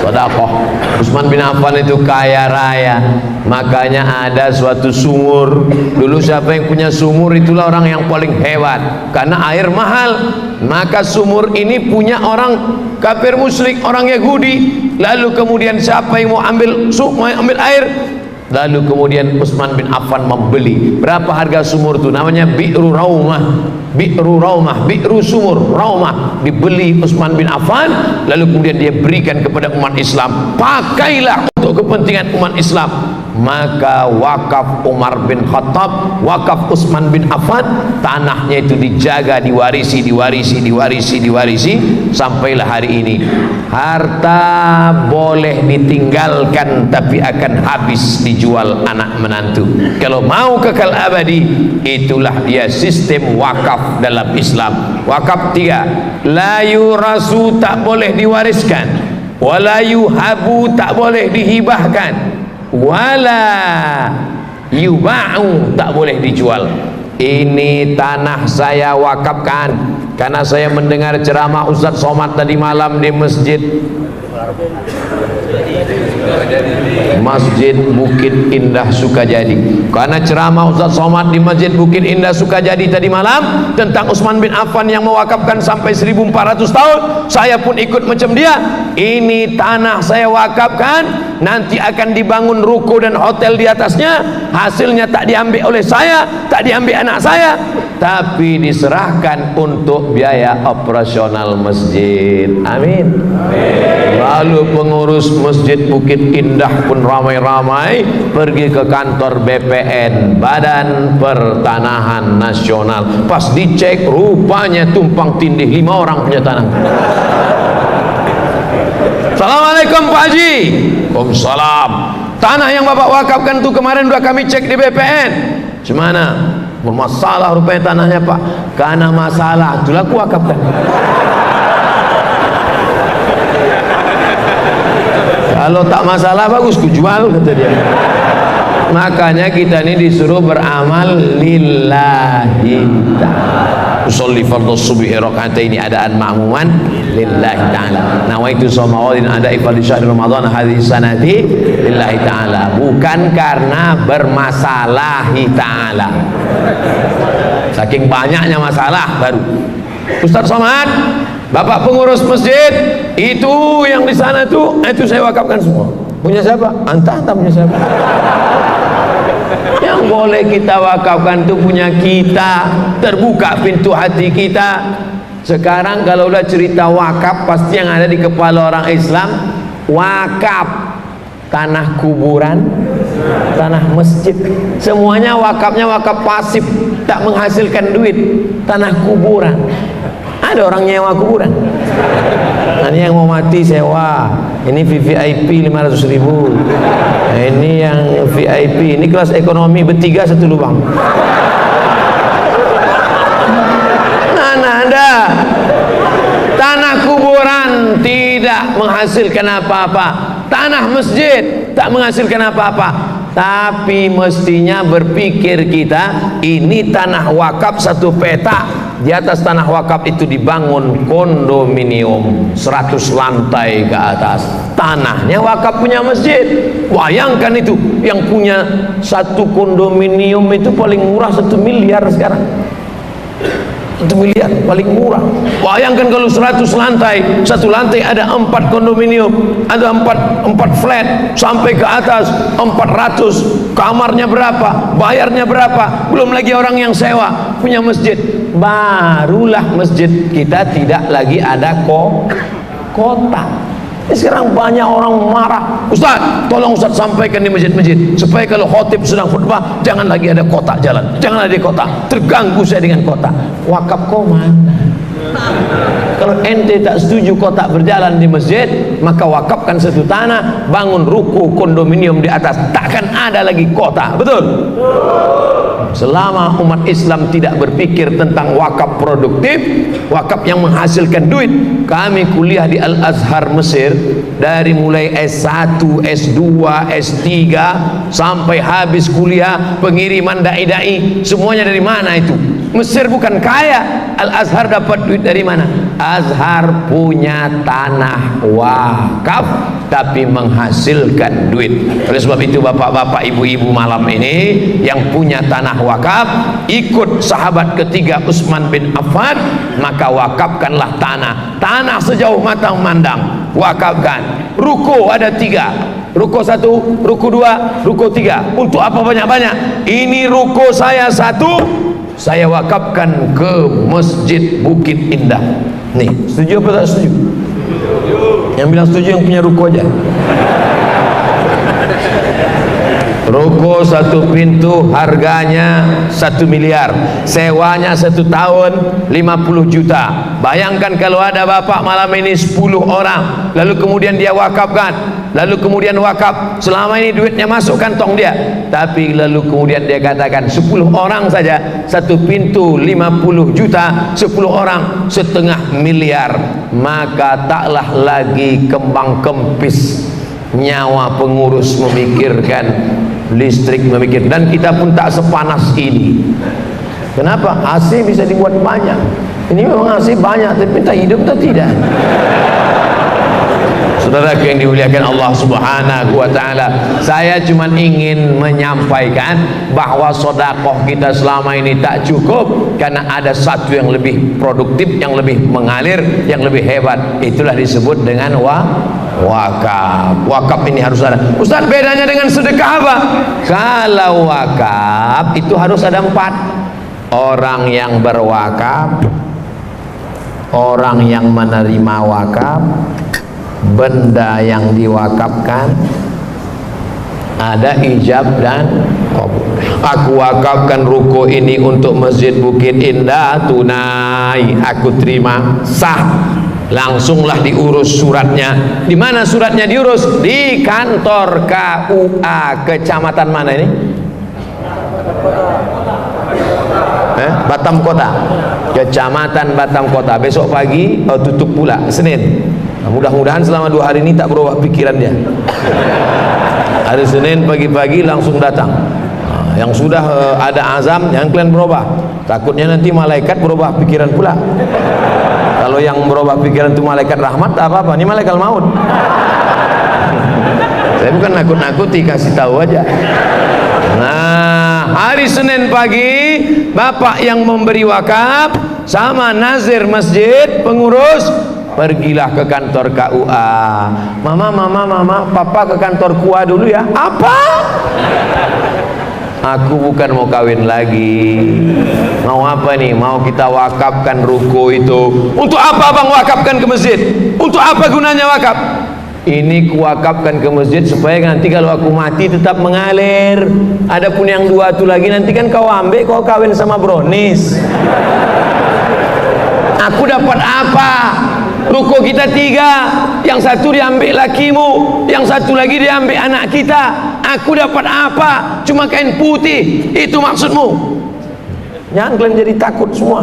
sedekah. Utsman bin Affan itu kaya raya, makanya ada suatu sumur. Dulu siapa yang punya sumur itulah orang yang paling hebat, karena air mahal. Maka sumur ini punya orang kafir musyrik, orang Yahudi. Lalu kemudian siapa yang mau ambil air? Lalu kemudian Utsman bin Affan membeli. Berapa harga sumur itu? Namanya Bi'ru Raumah. Bi'ru Raumah, Bi'ru sumur Raumah, dibeli Utsman bin Affan. Lalu kemudian dia berikan kepada umat Islam. Pakailah untuk kepentingan umat Islam. Maka wakaf Umar bin Khattab, wakaf Utsman bin Affan, tanahnya itu dijaga, diwarisi sampailah hari ini. Harta boleh ditinggalkan, tapi akan habis dijual anak menantu. Kalau mau kekal abadi, itulah dia sistem wakaf dalam Islam. Wakaf 3, la yurasu, tak boleh diwariskan, wala yuhabu, tak boleh dihibahkan, wala yuba'u, tak boleh dijual. Ini tanah saya wakafkan, karena saya mendengar ceramah Ustaz Somad tadi malam di Masjid Bukit Indah Sukajadi. Karena ceramah Ustaz Somad di Masjid Bukit Indah Sukajadi tadi malam tentang Utsman bin Affan yang mewakafkan sampai 1400 tahun, saya pun ikut macam dia. Ini tanah saya wakafkan, nanti akan dibangun ruko dan hotel di atasnya. Hasilnya tak diambil oleh saya, tak diambil anak saya, tapi diserahkan untuk biaya operasional masjid. Amin. Lalu pengurus Masjid Bukit Indah pun ramai-ramai pergi ke kantor BPN, Badan Pertanahan Nasional. Pas dicek, rupanya tumpang tindih 5 orang punya tanah. Assalamualaikum Pak Haji. Waalaikumsalam. Tanah yang Bapak wakafkan itu kemarin sudah kami cek di BPN. Gimana? Bermasalah rupanya tanahnya Pak. Karena masalah, itulah aku wakafkan. Kalau tak masalah bagus, ku jual, kata dia. Makanya kita ini disuruh beramal lillahi ta'ala. Usolli fardhu subhi raka'ataini adaan ma'muman lillahi ta'ala. Nawaitu shoma ghadin ada'i fardhi syahr Ramadan hadhihi sanati lillahi ta'ala. Bukan karena bermasalahi ta'ala. Saking banyaknya masalah baru. Ustaz Somad, Bapak pengurus masjid, itu yang di sana itu saya wakafkan semua. Punya siapa? Anta punya siapa? Yang boleh kita wakafkan itu punya kita. Terbuka pintu hati kita. Sekarang kalau udah cerita wakaf, pasti yang ada di kepala orang Islam, wakaf tanah kuburan, tanah masjid, semuanya wakafnya wakaf pasif, tak menghasilkan duit. Tanah kuburan, ada orang nyewa kuburan. Ini yang mau mati sewa, ini VVIP 500.000, ini yang VIP, ini kelas ekonomi bertiga satu lubang. Nah, ada tanah kuburan tidak menghasilkan apa-apa, tanah masjid tak menghasilkan apa-apa. Tapi mestinya berpikir kita, ini tanah wakaf satu petak, di atas tanah wakaf itu dibangun kondominium 100 lantai ke atas. Tanahnya wakaf punya masjid. Bayangkan itu, yang punya satu kondominium itu paling murah 1 miliar sekarang. 1 miliar paling murah. Bayangkan kalau 100 lantai, satu lantai ada 4 kondominium, ada 4 flat sampai ke atas 400. Kamarnya berapa, bayarnya berapa, belum lagi orang yang sewa. Punya masjid, barulah masjid kita tidak lagi ada kota. Sekarang banyak orang marah, Ustaz, tolong Ustaz sampaikan di masjid-masjid supaya kalau khotib sedang khutbah jangan lagi ada kotak jalan, jangan ada kota, terganggu saya dengan kota. Wakaf kau mana? Kalau ente tak setuju kotak berjalan di masjid, maka wakafkan satu tanah, bangun ruko kondominium di atas, takkan ada lagi kota. Betul? Selama umat Islam tidak berpikir tentang wakaf produktif, wakaf yang menghasilkan duit. Kami kuliah di Al-Azhar Mesir, dari mulai S1, S2, S3 sampai habis kuliah, pengiriman dai-dai, semuanya dari mana itu? Mesir bukan kaya, Al-Azhar dapat duit dari mana? Azhar punya tanah wakaf tapi menghasilkan duit. Oleh sebab itu bapak-bapak, ibu-ibu malam ini yang punya tanah wakaf, ikut sahabat ketiga Utsman bin Affan, maka wakafkanlah tanah sejauh mata memandang, wakafkan. Ruko ada 3, ruko 1, ruko 2, ruko 3. Untuk apa banyak-banyak? Ini ruko saya 1, saya wakafkan ke Masjid Bukit Indah. Nih, setuju apa tak setuju? Yang bilang setuju yang punya ruko aja. Ruko 1 pintu harganya 1 miliar, sewanya 1 tahun 50 juta. Bayangkan kalau ada bapak malam ini 10 orang, lalu kemudian dia wakafkan, lalu kemudian wakaf, selama ini duitnya masuk kantong dia, tapi lalu kemudian dia katakan 10 orang saja 1 pintu 50 juta, 10 orang 1,5 miliar, maka taklah lagi kembang kempis nyawa pengurus memikirkan listrik, dan kita pun tak sepanas ini. Kenapa? AC bisa dibuat banyak. Ini memang AC banyak, tapi tak hidup atau tidak? Saudara yang dimuliakan Allah Subhanahu wa taala, saya cuma ingin menyampaikan bahwa sedekah kita selama ini tak cukup karena ada satu yang lebih produktif, yang lebih mengalir, yang lebih hebat. Itulah disebut dengan wakaf. Wakaf ini harus ada. Ustaz, bedanya dengan sedekah apa? Kalau wakaf itu harus ada 4. Orang yang berwakaf, orang yang menerima wakaf, benda yang diwakafkan, ada ijab dan qabul. Aku wakafkan ruko ini untuk Masjid Bukit Indah, tunai, aku terima, sah. Langsunglah diurus suratnya. Di mana suratnya diurus? Di kantor KUA kecamatan mana ini? Batam Kota. Kecamatan Batam Kota. Besok pagi tutup pula, Senin. Nah, mudah-mudahan selama 2 hari ini tak berubah pikiran dia. Hari Senin pagi-pagi langsung datang. Nah, yang sudah ada azam, yang kalian berubah. Takutnya nanti malaikat berubah pikiran pula. Kalau yang berubah pikiran itu malaikat rahmat, tak apa-apa. Ini malaikat maut. Saya bukan nakut-nakuti, kasih tahu aja. Nah, hari Senin pagi, bapak yang memberi wakaf sama nazir masjid, pengurus, pergilah ke kantor KUA. Mama, papa ke kantor KUA dulu ya. Apa? Aku bukan mau kawin lagi. Mau apa nih? Mau kita wakafkan ruko itu. Untuk apa bang wakafkan ke masjid? Untuk apa gunanya wakaf? Ini kuwakafkan ke masjid supaya nanti kalau aku mati tetap mengalir. Adapun yang 2 itu lagi nanti kan kau ambil, kau kawin sama brownies. Aku dapat apa? Ruko kita 3, yang 1 diambil lakimu, yang 1 lagi diambil anak kita. Aku dapat apa? Cuma kain putih. Itu maksudmu? Jangan kalian jadi takut semua.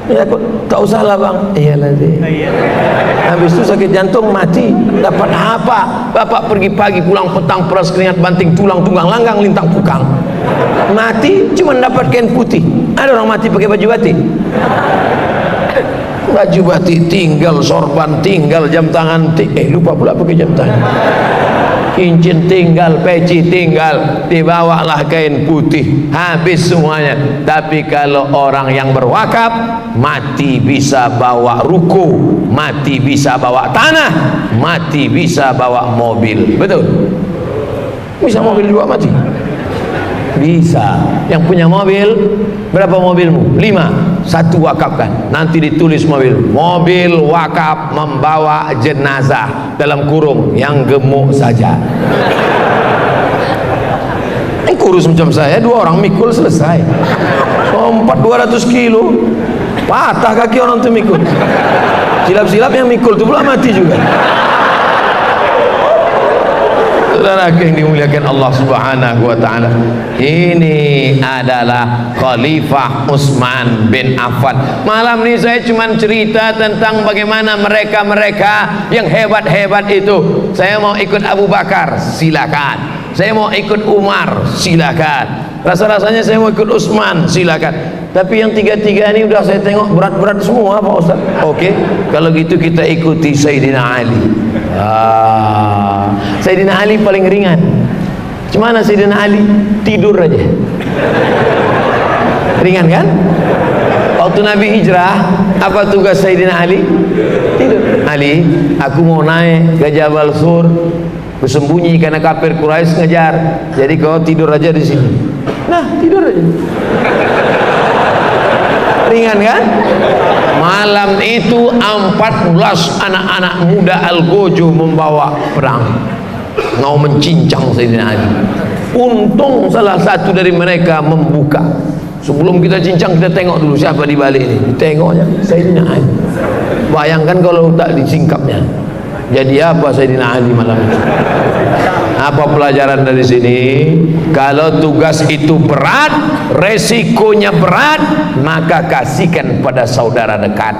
Ya, tak usah lah bang. Iyalah deh. Habis itu sakit jantung mati. Dapat apa? Bapak pergi pagi pulang petang, peras keringat banting tulang tunggang langgang lintang pukang. Mati cuma dapat kain putih. Ada orang mati pakai baju batik? Baju batik tinggal, sorban tinggal, jam tangan lupa pula pakai jam tangan. Cincin tinggal, peci tinggal, dibawalah kain putih, habis semuanya. Tapi kalau orang yang berwakaf, mati bisa bawa ruko, mati bisa bawa tanah, mati bisa bawa mobil. Betul? Bisa mobil juga mati? Bisa. Yang punya mobil, berapa mobilmu? 5. 1 wakafkan. Nanti ditulis mobil wakaf membawa jenazah, dalam kurung yang gemuk saja. Ini kurus macam saya, 2 orang mikul selesai. 200 kilo, patah kaki orang tu mikul. Silap-silap yang mikul tu pula mati juga. Saudara yang dimuliakan Allah Subhanahu wa taala, ini adalah Khalifah Utsman bin Affan. Malam ini saya cuma cerita tentang bagaimana mereka-mereka yang hebat-hebat itu. Saya mau ikut Abu Bakar, silakan. Saya mau ikut Umar, silakan. rasa-rasanya saya mau ikut Utsman, silakan. Tapi yang tiga-tiga ini udah saya tengok berat-berat semua Pak Ustaz. Oke, kalau gitu kita ikuti Sayyidina Ali. Sayyidina Ali paling ringan. Gimana Sayyidina Ali? Tidur aja. Ringan kan? Waktu Nabi hijrah, apa tugas Sayyidina Ali? Tidur. Ali, aku mau naik ke Jabal Sur, bersembunyi karena kafir Quraisy ngejar. Jadi kau tidur aja di sini. Nah, tidur aja. Ringan kan? Malam itu 14 anak-anak muda Al-Gojo membawa perang, mau mencincang Sayyidina Ali. Untung salah satu dari mereka membuka. Sebelum kita cincang, kita tengok dulu siapa di balik ini. Tengoknya Sayyidina Ali. Bayangkan kalau tak disingkapnya, jadi apa Sayyidina Ali malam itu? Apa pelajaran dari sini? Kalau tugas itu berat, resikonya berat, maka kasihkan pada saudara dekat.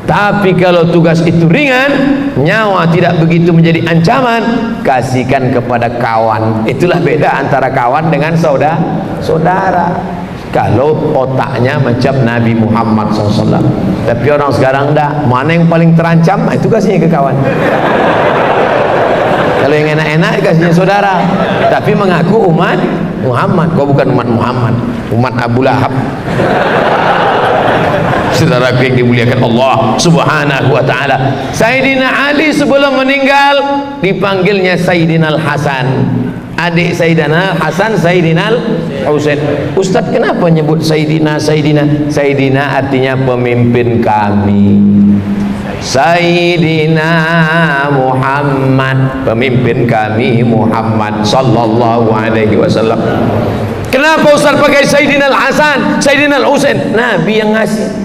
Tapi kalau tugas itu ringan, nyawa tidak begitu menjadi ancaman, kasihkan kepada kawan. Itulah beda antara kawan dengan saudara. Kalau otaknya macam Nabi Muhammad SAW. Tapi orang sekarang enggak. Mana yang paling terancam, itu kasihnya ke kawan. Kalau yang enak-enak kasihnya saudara, tapi mengaku umat Muhammad. Kau bukan umat Muhammad, umat Abu Lahab. Saudaraku yang dimuliakan Allah Subhanahu wa ta'ala, Sayyidina Ali sebelum meninggal dipanggilnya Sayyidina Al-Hasan. Adik Sayyidina Hasan, Sayyidina Husain. Ustaz, kenapa nyebut Sayyidina? Sayyidina artinya pemimpin kami. Sayyidina Muhammad, pemimpin kami Muhammad sallallahu alaihi wasallam. Kenapa Ustaz pakai Sayyidina Al-Hasan, Sayyidina Al-Husain? Nabi yang ngasih.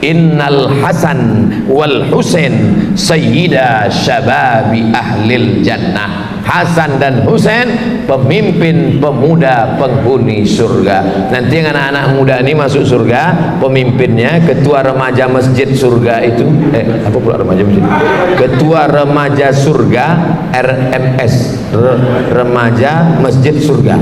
Innal Hasan wal Husain sayyida syababi ahlil jannah. Hasan dan Husain pemimpin pemuda penghuni surga. Nanti yang anak-anak muda ini masuk surga, pemimpinnya ketua remaja masjid surga itu, apa pula remaja masjid? Ketua remaja surga, RMS, remaja masjid surga.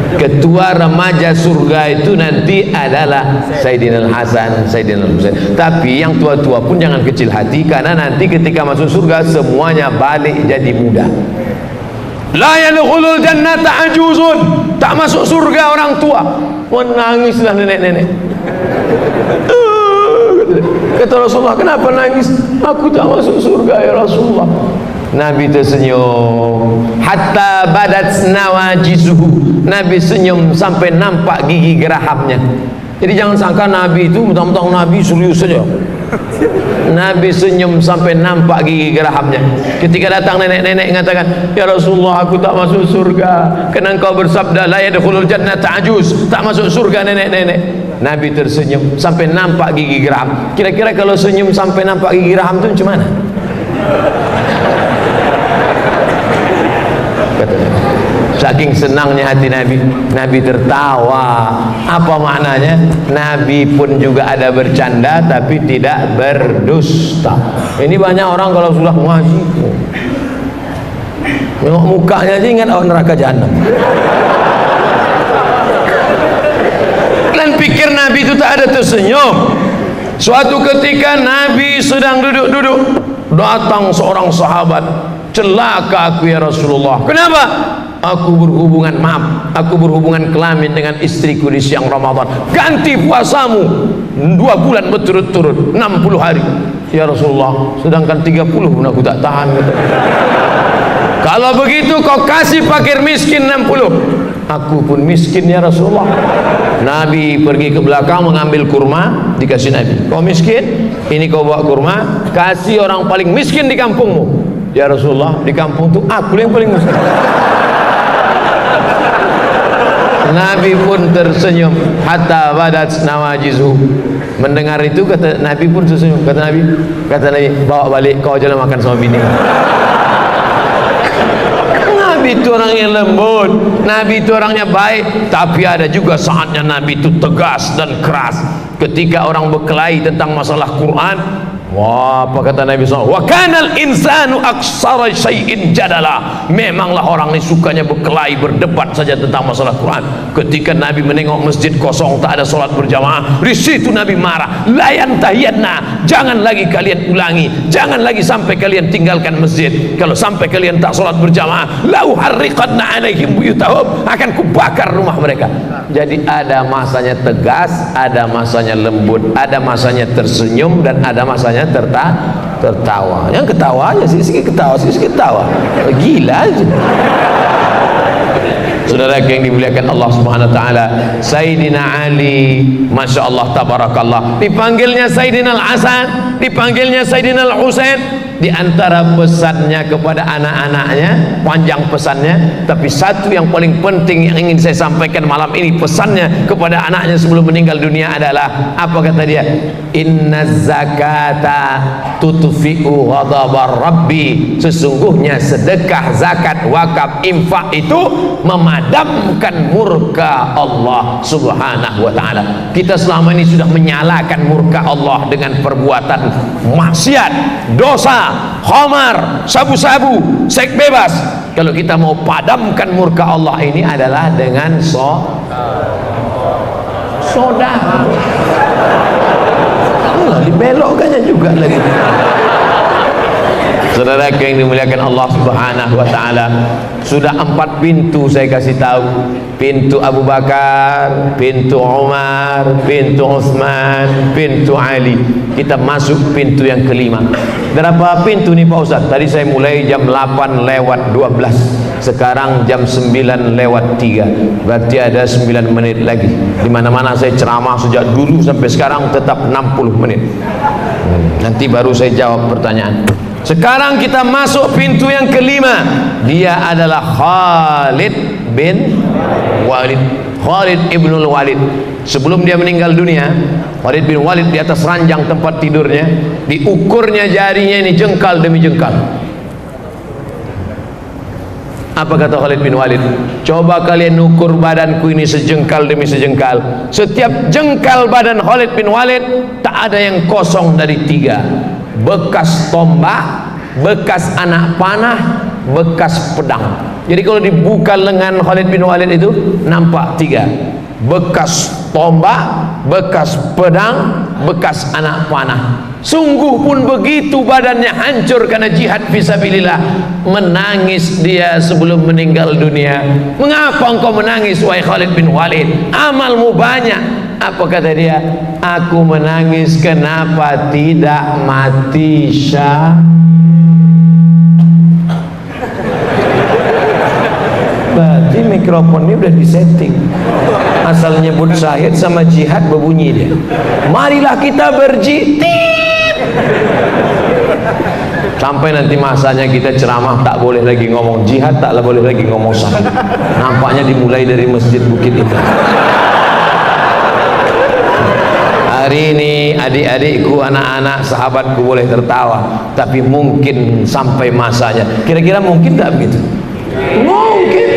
Ketua remaja surga itu nanti adalah Sayyidina Hasan, Sayyidina Husain. Tapi yang tua-tua pun jangan kecil hati, karena nanti ketika masuk surga semuanya balik jadi muda. La yadkhulul jannata ajuzun, tak masuk surga orang tua. Menangislah nenek-nenek. Kata Rasulullah, kenapa nangis? Aku tak masuk surga ya Rasulullah. Nabi tersenyum hatta badat nawajizuhu. Nabi senyum sampai nampak gigi gerahamnya. Jadi jangan sangka Nabi itu mentang-mentang Nabi serius saja. Nabi senyum sampai nampak gigi gerahamnya. Ketika datang nenek-nenek mengatakan, ya Rasulullah, aku tak masuk surga karena engkau bersabda la yadkhulul jannata ajuz, tak masuk surga nenek-nenek. Nabi tersenyum sampai nampak gigi geraham. Kira-kira kalau senyum sampai nampak gigi geraham itu macam mana? Saking senangnya hati Nabi, Nabi tertawa. Apa maknanya? Nabi pun juga ada bercanda tapi tidak berdusta. Ini banyak orang kalau sudah ngaji, nengok mukanya aja ingat neraka jahanam. Dan pikir Nabi itu tak ada tersenyum. Suatu ketika Nabi sedang duduk-duduk, datang seorang sahabat. Celaka aku ya Rasulullah. Kenapa? Aku berhubungan kelamin dengan istriku di siang Ramadan. Ganti puasamu 2 bulan berturut-turut 60 hari ya Rasulullah, sedangkan 30 pun aku tak tahan. Kalau begitu kau kasih fakir miskin 60. Aku pun miskin ya Rasulullah. Nabi pergi ke belakang mengambil kurma, dikasih Nabi. Kau miskin, ini kau bawa kurma, kasih orang paling miskin di kampungmu. Ya Rasulullah, di kampung itu aku yang paling miskin. Nabi pun tersenyum hatta badat nawajizu. Mendengar itu kata Nabi pun tersenyum. Kata Nabi, bawa balik, kau jangan makan sama bini. Nabi itu orang yang lembut, Nabi itu orangnya baik. Tapi ada juga saatnya Nabi itu tegas dan keras. Ketika orang berkelahi tentang masalah Quran, Wah, apa kata Nabi SAW? Wa kanal insanu aksara syai'in jadala. Memanglah orang ini sukanya berkelahi, berdebat saja tentang masalah Quran. Ketika Nabi menengok masjid kosong, tak ada solat berjamaah, di situ Nabi marah. La yantahiyanna, jangan lagi kalian ulangi, jangan lagi sampai kalian tinggalkan masjid. Kalau sampai kalian tak solat berjamaah, la uharriqanna alaihim buyutahum, akan kubakar rumah mereka. Jadi ada masanya tegas, ada masanya lembut, ada masanya tersenyum, dan ada masanya tertawa. Yang ketawa aja, sikit-sikit ketawa, gila aja. Saudara yang dimuliakan Allah Subhanahu wa taala, Sayyidina Ali, Masya Allah, tabarakallah, dipanggilnya Sayyidina Al-Hasan, dipanggilnya Sayyidina Al-Husain. Di antara pesannya kepada anak-anaknya, panjang pesannya, tapi satu yang paling penting yang ingin saya sampaikan malam ini, pesannya kepada anaknya sebelum meninggal dunia adalah, apa kata dia? Inna zakata tutfi'u ghadabar rabbi, sesungguhnya sedekah, zakat, wakaf, infak itu memadamkan murka Allah Subhanahu wa ta'ala. Kita selama ini sudah menyalakan murka Allah dengan perbuatan maksiat, dosa, khamar, sabu-sabu, seks bebas. Kalau kita mau padamkan murka Allah ini adalah dengan soda. Dibelokkannya juga lagi. Saudara yang dimuliakan Allah Subhanahu wa taala, sudah 4 pintu saya kasih tahu. Pintu Abu Bakar, pintu Umar, pintu Utsman, pintu Ali. Kita masuk pintu yang kelima. Berapa pintu nih Pak Ustaz? Tadi saya mulai jam 8 lewat 12. Sekarang jam 9 lewat 3. Berarti ada 9 menit lagi. Di mana-mana saya ceramah sejak dulu sampai sekarang tetap 60 menit. Nanti baru saya jawab pertanyaan. Sekarang kita masuk pintu yang kelima. Dia adalah Khalid bin Walid. Khalid ibnul Walid. Sebelum dia meninggal dunia, Khalid bin Walid di atas ranjang tempat tidurnya, diukurnya jarinya ini jengkal demi jengkal. Apa kata Khalid bin Walid? Coba kalian ukur badanku ini sejengkal demi sejengkal. Setiap jengkal badan Khalid bin Walid tak ada yang kosong dari 3. Bekas tombak, bekas anak panah, bekas pedang. Jadi kalau dibuka lengan Khalid bin Walid itu nampak 3. Bekas tombak, bekas pedang, bekas anak panah. Sungguh pun begitu badannya hancur karena jihad fisabilillah. Menangis dia sebelum meninggal dunia. Mengapa engkau menangis wahai Khalid bin Walid? Amalmu banyak. Apa kata dia? Aku menangis kenapa tidak mati syahid. Berarti mikrofon ini udah disetting. Asal nyebut syahid sama jihad berbunyi dia. Marilah kita berjihad. Sampai nanti masanya kita ceramah tak boleh lagi ngomong jihad, tak boleh lagi ngomong syahid. Nampaknya dimulai dari Masjid Bukit itu. Hari ini adik-adikku, anak-anak, sahabatku boleh tertawa, tapi mungkin sampai masanya. Kira-kira mungkin tak begitu? Mungkin.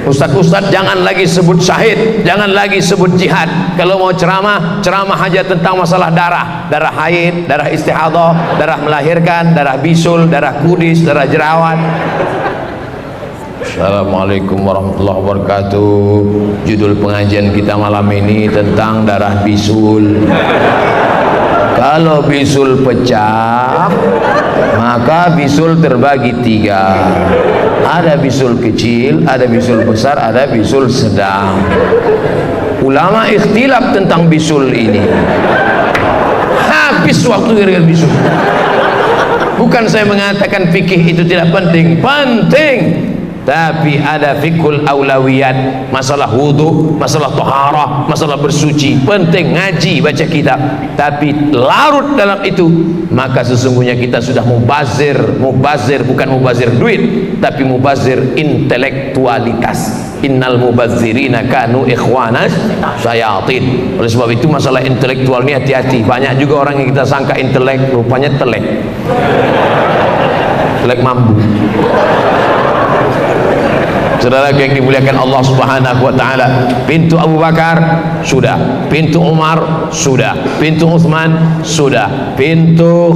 Ustaz-ustaz jangan lagi sebut syahid, jangan lagi sebut jihad. Kalau mau ceramah, ceramah aja tentang masalah darah, darah haid, darah istihadah, darah melahirkan, darah bisul, darah kudis, darah jerawat. Assalamualaikum warahmatullahi wabarakatuh. Judul pengajian kita malam ini tentang darah bisul. Kalau bisul pecah, maka bisul terbagi 3. Ada bisul kecil, ada bisul besar, ada bisul sedang. Ulama ikhtilaf tentang bisul ini. Habis waktu gara-gara bisul. Bukan saya mengatakan fikih itu tidak penting, penting. Tapi ada fikul aulawiyat, masalah wudu, masalah taharah, masalah bersuci, penting ngaji, baca kitab. Tapi larut dalam itu, maka sesungguhnya kita sudah mubazir bukan mubazir duit, tapi mubazir intelektualitas. Innal mubazzirina kanu ikhwanas syayatin. Oleh sebab itu masalah intelektual ini hati-hati. Banyak juga orang yang kita sangka intelek, rupanya telek mambu. Saudara yang dimuliakan Allah Subhanahu wa taala, pintu Abu Bakar, sudah, pintu Umar sudah, pintu Utsman sudah, pintu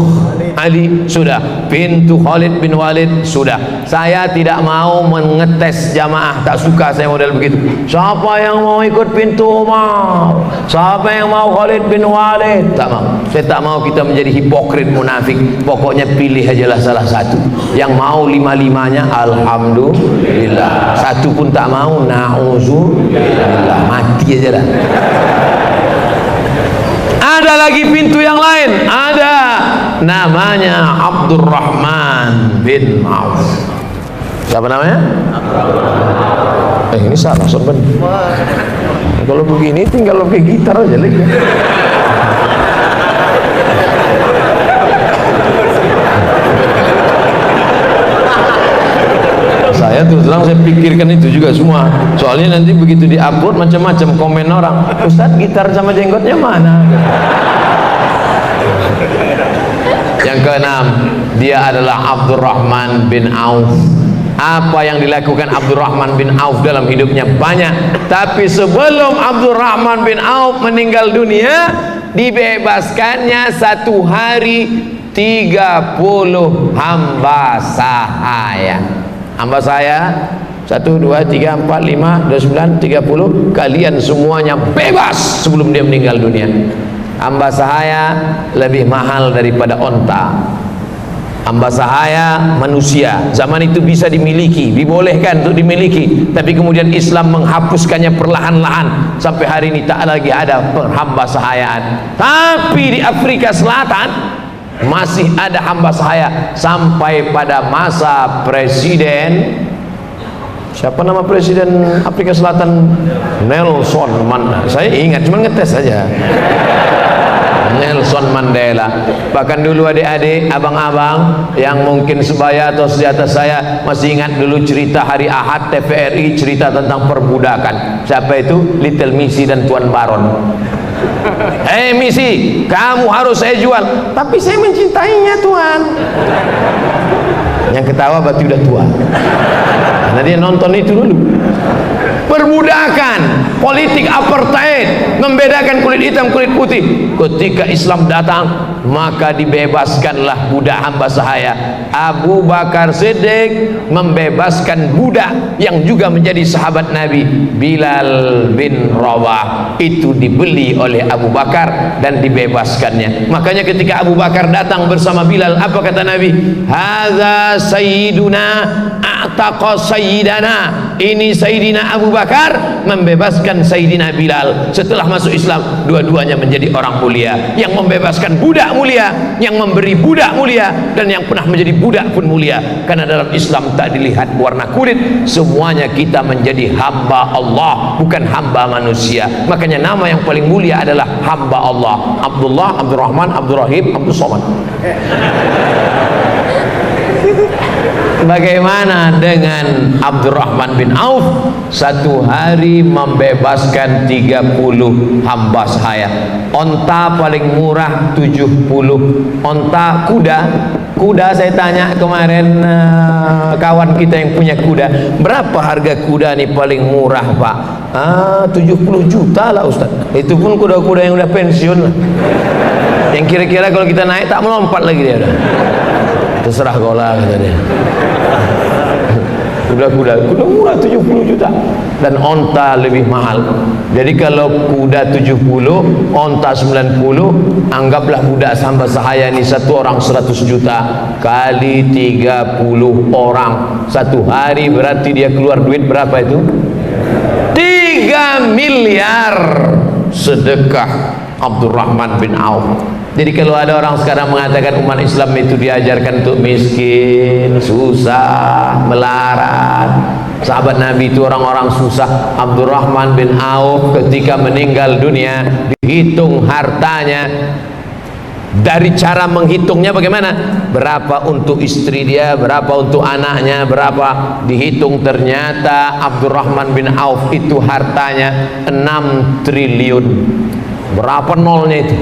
Ali sudah, pintu Khalid bin Walid sudah. Saya tidak mau mengetes jamaah, tak suka saya model begitu. Siapa yang mau ikut pintu Umar? Siapa yang mau Khalid bin Walid? Tak mau. Saya tak mau kita menjadi hipokrit, munafik. Pokoknya pilih ajalah salah satu. Yang mau lima-limanya alhamdulillah. Satu pun tak mau, na'udzubillah, mati aja dah. Ada lagi pintu yang lain, ada namanya Abdurrahman bin Auf. Siapa namanya? Ini salah sorban. Kalau begini tinggal pakai gitar aja lagi. Saya terus terang saya pikirkan itu juga semua. Soalnya nanti begitu di-upload macam-macam komen orang. Ustadz, gitar sama jenggotnya mana? Yang keenam, dia adalah Abdurrahman bin Auf. Apa yang dilakukan Abdurrahman bin Auf dalam hidupnya banyak. Tapi sebelum Abdurrahman bin Auf meninggal dunia, dibebaskannya satu hari 30 hamba sahaya. Hamba saya 1, 2, 3, 4, 5, 29, 30. Kalian semuanya bebas sebelum dia meninggal dunia. Hamba sahaya lebih mahal daripada onta. Hamba sahaya manusia. Zaman itu bisa dimiliki, dibolehkan untuk dimiliki. Tapi kemudian Islam menghapuskannya perlahan-lahan. Sampai hari ini tak lagi ada hamba sahayaan. Tapi di Afrika Selatan masih ada hamba sahaya sampai pada masa presiden, siapa nama presiden Afrika Selatan? Nelson Mandela. Saya ingat, cuma ngetes saja. Nelson Mandela. Bahkan dulu adik-adik, abang-abang yang mungkin sebaya atau sejata saya masih ingat dulu cerita hari Ahad TVRI, cerita tentang perbudakan. Siapa itu? Little Missy dan Tuan Baron. Missy, kamu harus saya jual. Tapi saya mencintainya, Tuan. Yang ketawa berarti udah tua, karena dia nonton itu dulu. Perbudakan, politik apartheid, membedakan kulit hitam kulit putih. Ketika Islam datang, maka dibebaskanlah budak hamba sahaya. Abu Bakar Siddiq membebaskan budak yang juga menjadi sahabat Nabi, Bilal bin Rabah. Itu dibeli oleh Abu Bakar dan dibebaskannya. Makanya ketika Abu Bakar datang bersama Bilal, apa kata Nabi? Hadza sayyiduna a'taqa sayyidana. Ini Sayyidina Abu Bakar membebaskan Sayyidina Bilal. Setelah masuk Islam, dua-duanya menjadi orang mulia. Yang membebaskan budak mulia, yang memberi budak mulia, dan yang pernah menjadi budak pun mulia. Karena dalam Islam tak dilihat warna kulit, semuanya kita menjadi hamba Allah, bukan hamba manusia. Makanya nama yang paling mulia adalah hamba Allah. Abdullah, Abdurrahman, Abdurrahim, Abdul Somad. Bagaimana dengan Abdurrahman bin Auf? Satu hari membebaskan 30 hamba sahaya. Onta paling murah 70. Onta kuda saya tanya kemarin kawan kita yang punya kuda, berapa harga kuda nih paling murah, Pak? 70 juta lah, Ustaz. Itu pun kuda-kuda yang udah pensiun lah. Yang kira-kira kalau kita naik tak melompat lagi dia udah. Terserah kau lah, kata dia. Kuda murah 70 juta dan onta lebih mahal. Jadi kalau kuda 70, onta 90, anggaplah budak hamba sahaya ini satu orang 100 juta kali 30 orang satu hari, berarti dia keluar duit berapa itu? 3 miliar sedekah Abdurrahman bin Auf. Jadi kalau ada orang sekarang mengatakan umat Islam itu diajarkan untuk miskin, susah, melarat, sahabat Nabi itu orang-orang susah. Abdurrahman bin Auf ketika meninggal dunia, dihitung hartanya. Dari cara menghitungnya bagaimana? Berapa untuk istri dia, berapa untuk anaknya, berapa, dihitung ternyata Abdurrahman bin Auf itu hartanya 6 triliun. Berapa nolnya itu?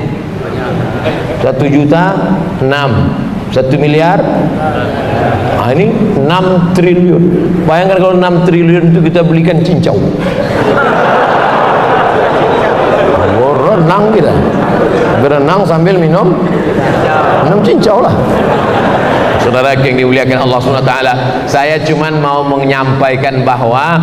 1 juta 6, 1 miliar. Nah, ini 6 triliun. Bayangkan kalau 6 triliun itu kita belikan cincau. renang kita, berenang sambil minum cincau lah. Saudara yang dimuliakan Allah SWT, saya cuman mau menyampaikan bahwa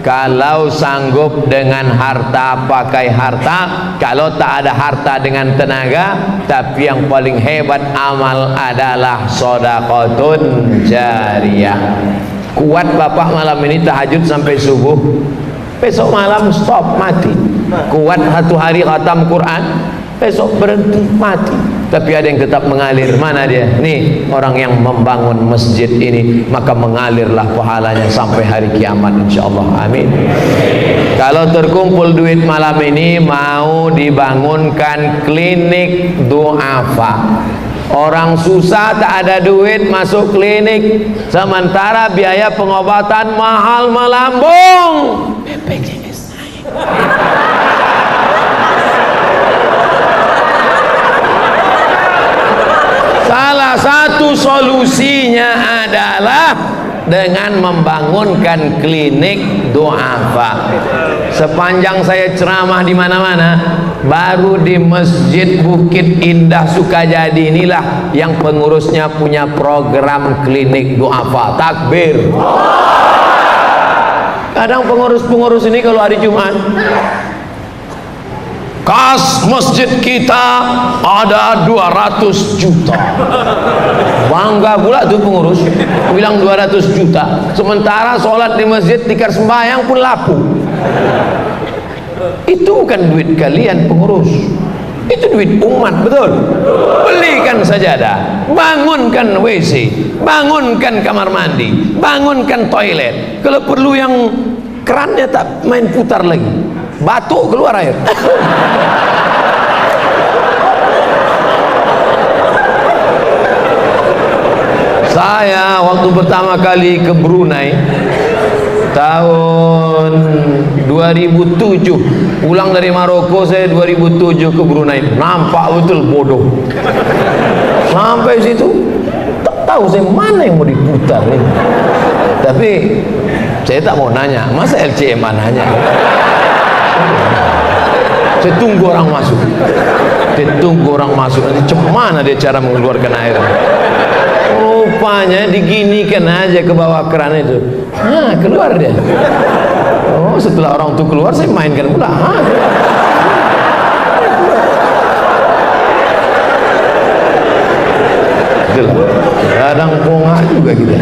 kalau sanggup dengan harta pakai harta, kalau tak ada harta dengan tenaga, tapi yang paling hebat amal adalah sedekahun jariyah. Kuat bapak malam ini tahajud sampai subuh, besok malam stop, mati. Kuat satu hari khatam Quran, besok berhenti, mati. Tapi ada yang tetap mengalir. Mana dia? Nih orang yang membangun masjid ini, maka mengalirlah pahalanya sampai hari kiamat insyaallah. Amin. Kalau terkumpul duit malam ini, mau dibangunkan klinik du'afa. Orang susah tak ada duit masuk klinik, sementara biaya pengobatan mahal melambung. BPJS naik. Salah satu solusinya adalah dengan membangunkan klinik du'afa. Sepanjang saya ceramah di mana-mana, baru di Masjid Bukit Indah Sukajadi inilah yang pengurusnya punya program klinik du'afa. Takbir. Kadang pengurus-pengurus ini kalau hari Jumat, kas masjid kita ada 200 juta. Bangga pula tuh pengurus, bilang 200 juta. Sementara sholat di masjid, tikar sembahyang pun lapu. Itu bukan duit kalian pengurus, itu duit umat, betul? Belikan sajadah, bangunkan WC, bangunkan kamar mandi, bangunkan toilet. Kalau perlu yang kerannya tak main putar lagi, batuk keluar air. Saya waktu pertama kali ke Brunei tahun 2007, pulang dari Maroko, saya 2007 ke Brunei. Nampak betul bodoh. Sampai situ tak tahu saya mana yang mau diputar nih. Tapi saya tak mau nanya, masa LCMA nanya? Saya tunggu orang masuk. Nanti cemana dia cara mengeluarkan air. Rupanya diginikan aja ke bawah keran itu. Keluar dia. Oh, setelah orang itu keluar, saya mainkan pula. Itulah. Kadang pongah juga kita.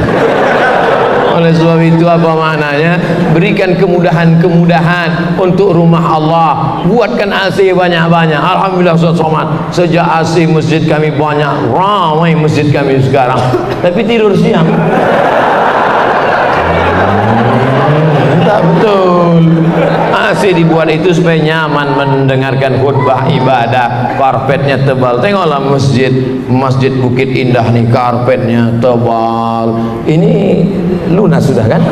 Oleh sebab itu apa maknanya? Berikan kemudahan-kemudahan untuk rumah Allah. Buatkan AC banyak-banyak. Alhamdulillah somad. Sejak AC masjid kami banyak, ramai masjid kami sekarang. Tapi tidur siang. Tak betul. AC dibuat itu supaya nyaman mendengarkan khutbah ibadah. Karpetnya tebal. Tengoklah Masjid Bukit Indah nih, karpetnya tebal. Ini lunas sudah kan?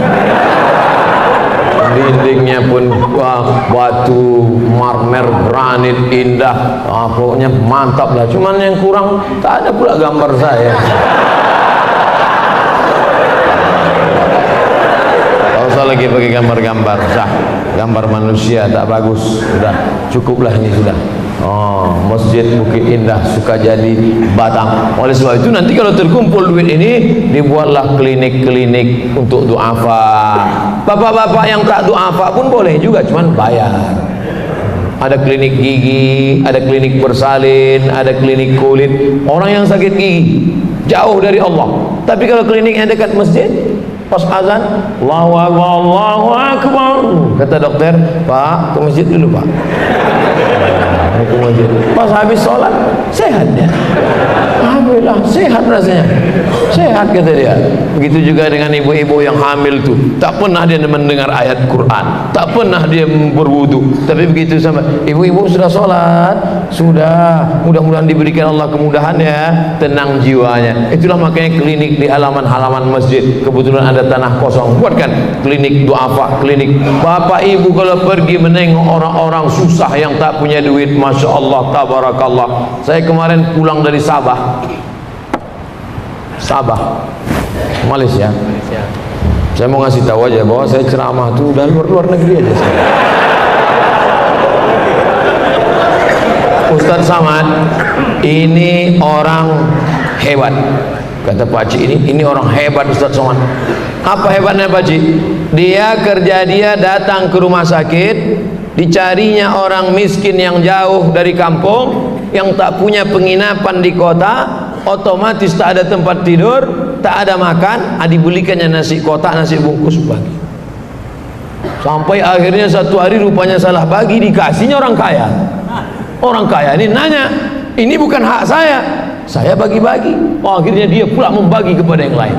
Dindingnya pun batu marmer granit indah. Pokoknya mantap lah. Cuman yang kurang, tak ada pula gambar saya. Lagi pakai gambar-gambar, gambar manusia tak bagus, sudah cukuplah ini sudah. Masjid Bukit Indah Sukajadi Batam. Oleh sebab itu nanti kalau terkumpul duit ini, dibuatlah klinik-klinik untuk du'afa. Bapak-bapak yang tak du'afa pun boleh juga, cuman bayar. Ada klinik gigi, ada klinik bersalin, ada klinik kulit. Orang yang sakit gigi jauh dari Allah, tapi kalau kliniknya dekat masjid, pas azan, Allahu Akbar, Allahu Akbar, kata dokter, Pak, ke masjid dulu Pak. Ke masjid. Pas habis sholat, sehat dia. Alhamdulillah, sehat rasanya. Sehat kata dia. Begitu juga dengan ibu-ibu yang hamil tuh, tak pernah dia mendengar ayat Quran, tak pernah dia berwudu. Tapi begitu sama ibu-ibu sudah sholat, sudah, mudah-mudahan diberikan Allah kemudahan ya, tenang jiwanya. Itulah makanya klinik di halaman-halaman masjid. Kebetulan ada tanah kosong, buatkan klinik du'afa, klinik. Bapak ibu kalau pergi menengok orang-orang susah yang tak punya duit, Masya Allah, tabarakallah. Saya kemarin pulang dari Sabah, Malaysia. Saya mau ngasih tahu aja bahwa saya ceramah tuh dari luar negeri aja saya. Ustaz Samad ini orang hebat, kata Pak Haji, ini orang hebat Ustaz Somad. Apa hebatnya Pak Haji? Dia datang ke rumah sakit, dicarinya orang miskin yang jauh dari kampung, yang tak punya penginapan di kota, otomatis tak ada tempat tidur, tak ada makan, dibelikannya nasi kotak, nasi bungkus bagi. Sampai akhirnya satu hari rupanya salah bagi, dikasihnya orang kaya. Orang kaya ini nanya, ini bukan hak saya bagi-bagi. Oh, akhirnya dia pula membagi kepada yang lain.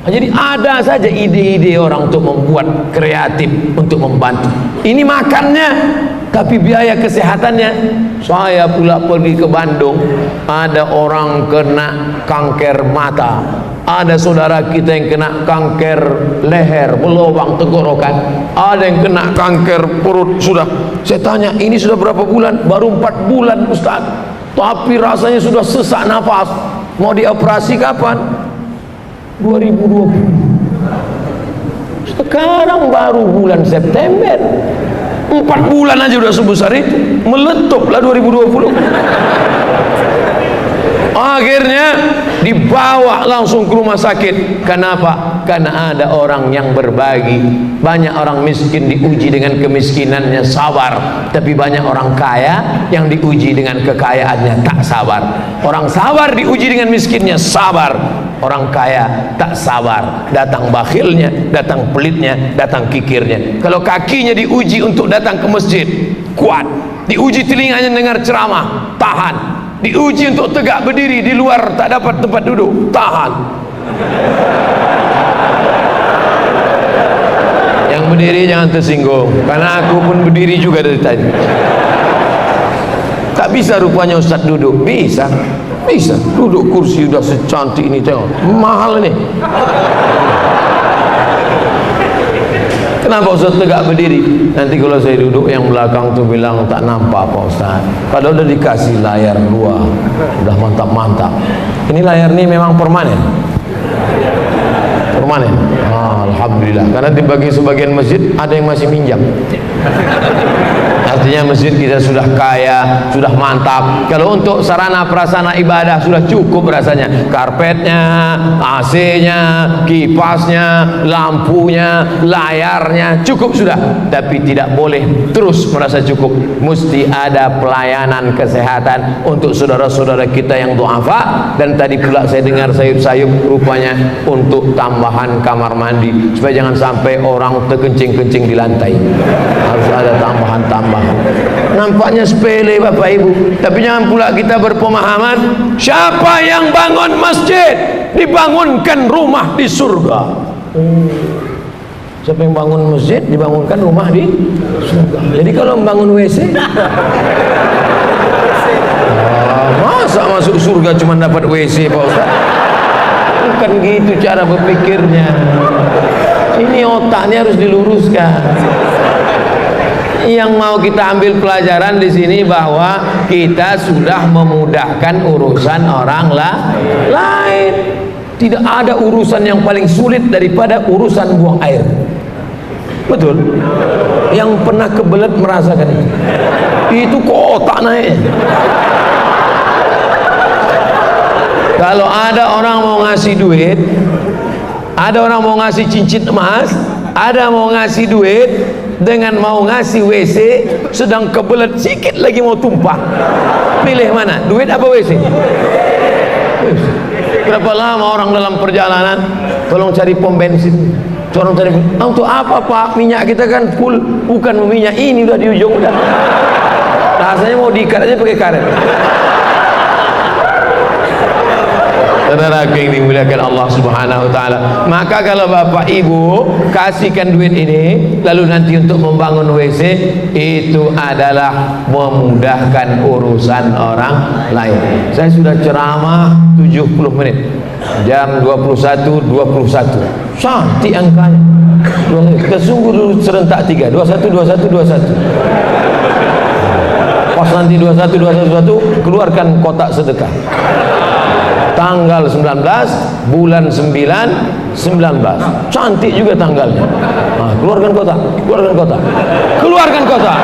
Jadi ada saja ide-ide orang untuk membuat kreatif untuk membantu. Ini makannya, tapi biaya kesehatannya. Saya pula pergi ke Bandung, ada orang kena kanker mata, ada saudara kita yang kena kanker leher, berlubang tenggorokan, ada yang kena kanker perut. Sudah saya tanya, ini sudah berapa bulan? Baru 4 bulan Ustaz, tapi rasanya sudah sesak nafas. Mau dioperasi kapan? 2020. Sekarang baru bulan September, 4 bulan aja udah sebesar itu. Meletuplah 2020. Akhirnya dibawa langsung ke rumah sakit. Kenapa? Karena ada orang yang berbagi. Banyak orang miskin diuji dengan kemiskinannya sabar, tapi banyak orang kaya yang diuji dengan kekayaannya tak sabar. Orang sabar diuji dengan miskinnya sabar, orang kaya tak sabar, datang bakhilnya, datang pelitnya, datang kikirnya. Kalau kakinya diuji untuk datang ke masjid, kuat. Diuji telinganya dengar ceramah, tahan. Diuji untuk tegak berdiri di luar tak dapat tempat duduk, tahan. Yang berdiri jangan tersinggung, karena aku pun berdiri juga dari tadi. Tak bisa rupanya Ustaz duduk. Bisa duduk kursi udah secantik ini, tengok mahal ini. Kenapa Ustaz tegak berdiri? Nanti kalau saya duduk yang belakang tuh bilang tak nampak Pak Ustaz, padahal udah dikasih layar luar, udah mantap-mantap. Ini layar ini memang permanen. Alhamdulillah, karena dibagi sebagian masjid ada yang masih minjam. Artinya masjid kita sudah kaya, sudah mantap. Kalau untuk sarana prasarana ibadah sudah cukup rasanya. Karpetnya, AC-nya, kipasnya, lampunya, layarnya, cukup sudah. Tapi tidak boleh terus merasa cukup. Mesti ada pelayanan kesehatan untuk saudara-saudara kita yang du'afa. Dan tadi pula saya dengar sayup-sayup rupanya untuk tambahan kamar mandi, supaya jangan sampai orang terkencing-kencing di lantai. Harus ada tambahan-tambahan. Nampaknya sepele Bapak Ibu, tapi jangan pula kita berpemahaman siapa yang bangun masjid dibangunkan rumah di surga. Siapa yang bangun masjid dibangunkan rumah di surga. Jadi kalau membangun WC, masa masuk surga cuma dapat WC Pak Ustaz? Bukan gitu cara berpikirnya. Ini otaknya harus diluruskan. Yang mau kita ambil pelajaran di sini bahwa kita sudah memudahkan urusan orang lain. Tidak ada urusan yang paling sulit daripada urusan buang air. Betul? Yang pernah kebelet merasakan itu kok otak naik. Kalau ada orang mau ngasih duit, ada orang mau ngasih cincin emas, ada mau ngasih duit dengan mau ngasih WC, sedang kebelet sikit lagi mau tumpah, pilih mana? Duit apa WC? Berapa lama orang dalam perjalanan tolong cari pom bensin, tolong cari, untuk apa Pak? Minyak kita kan full, bukan minyak ini udah di ujung udah. Rasanya mau diikat aja pakai karet. Saudara yang dimuliakan Allah Subhanahu wa taala, maka kalau Bapak Ibu kasihkan duit ini lalu nanti untuk membangun WC, itu adalah memudahkan urusan orang lain. Saya sudah ceramah 70 menit, jam 21.21, cantik angkanya. Kita sungguh dulu serentak 3, 21, 21, 21. Pas nanti 21, 21 keluarkan kotak sedekah. Tanggal 19 bulan 9 19, cantik juga tanggalnya. Nah, keluarkan kotak, keluarkan kotak, keluarkan kotak.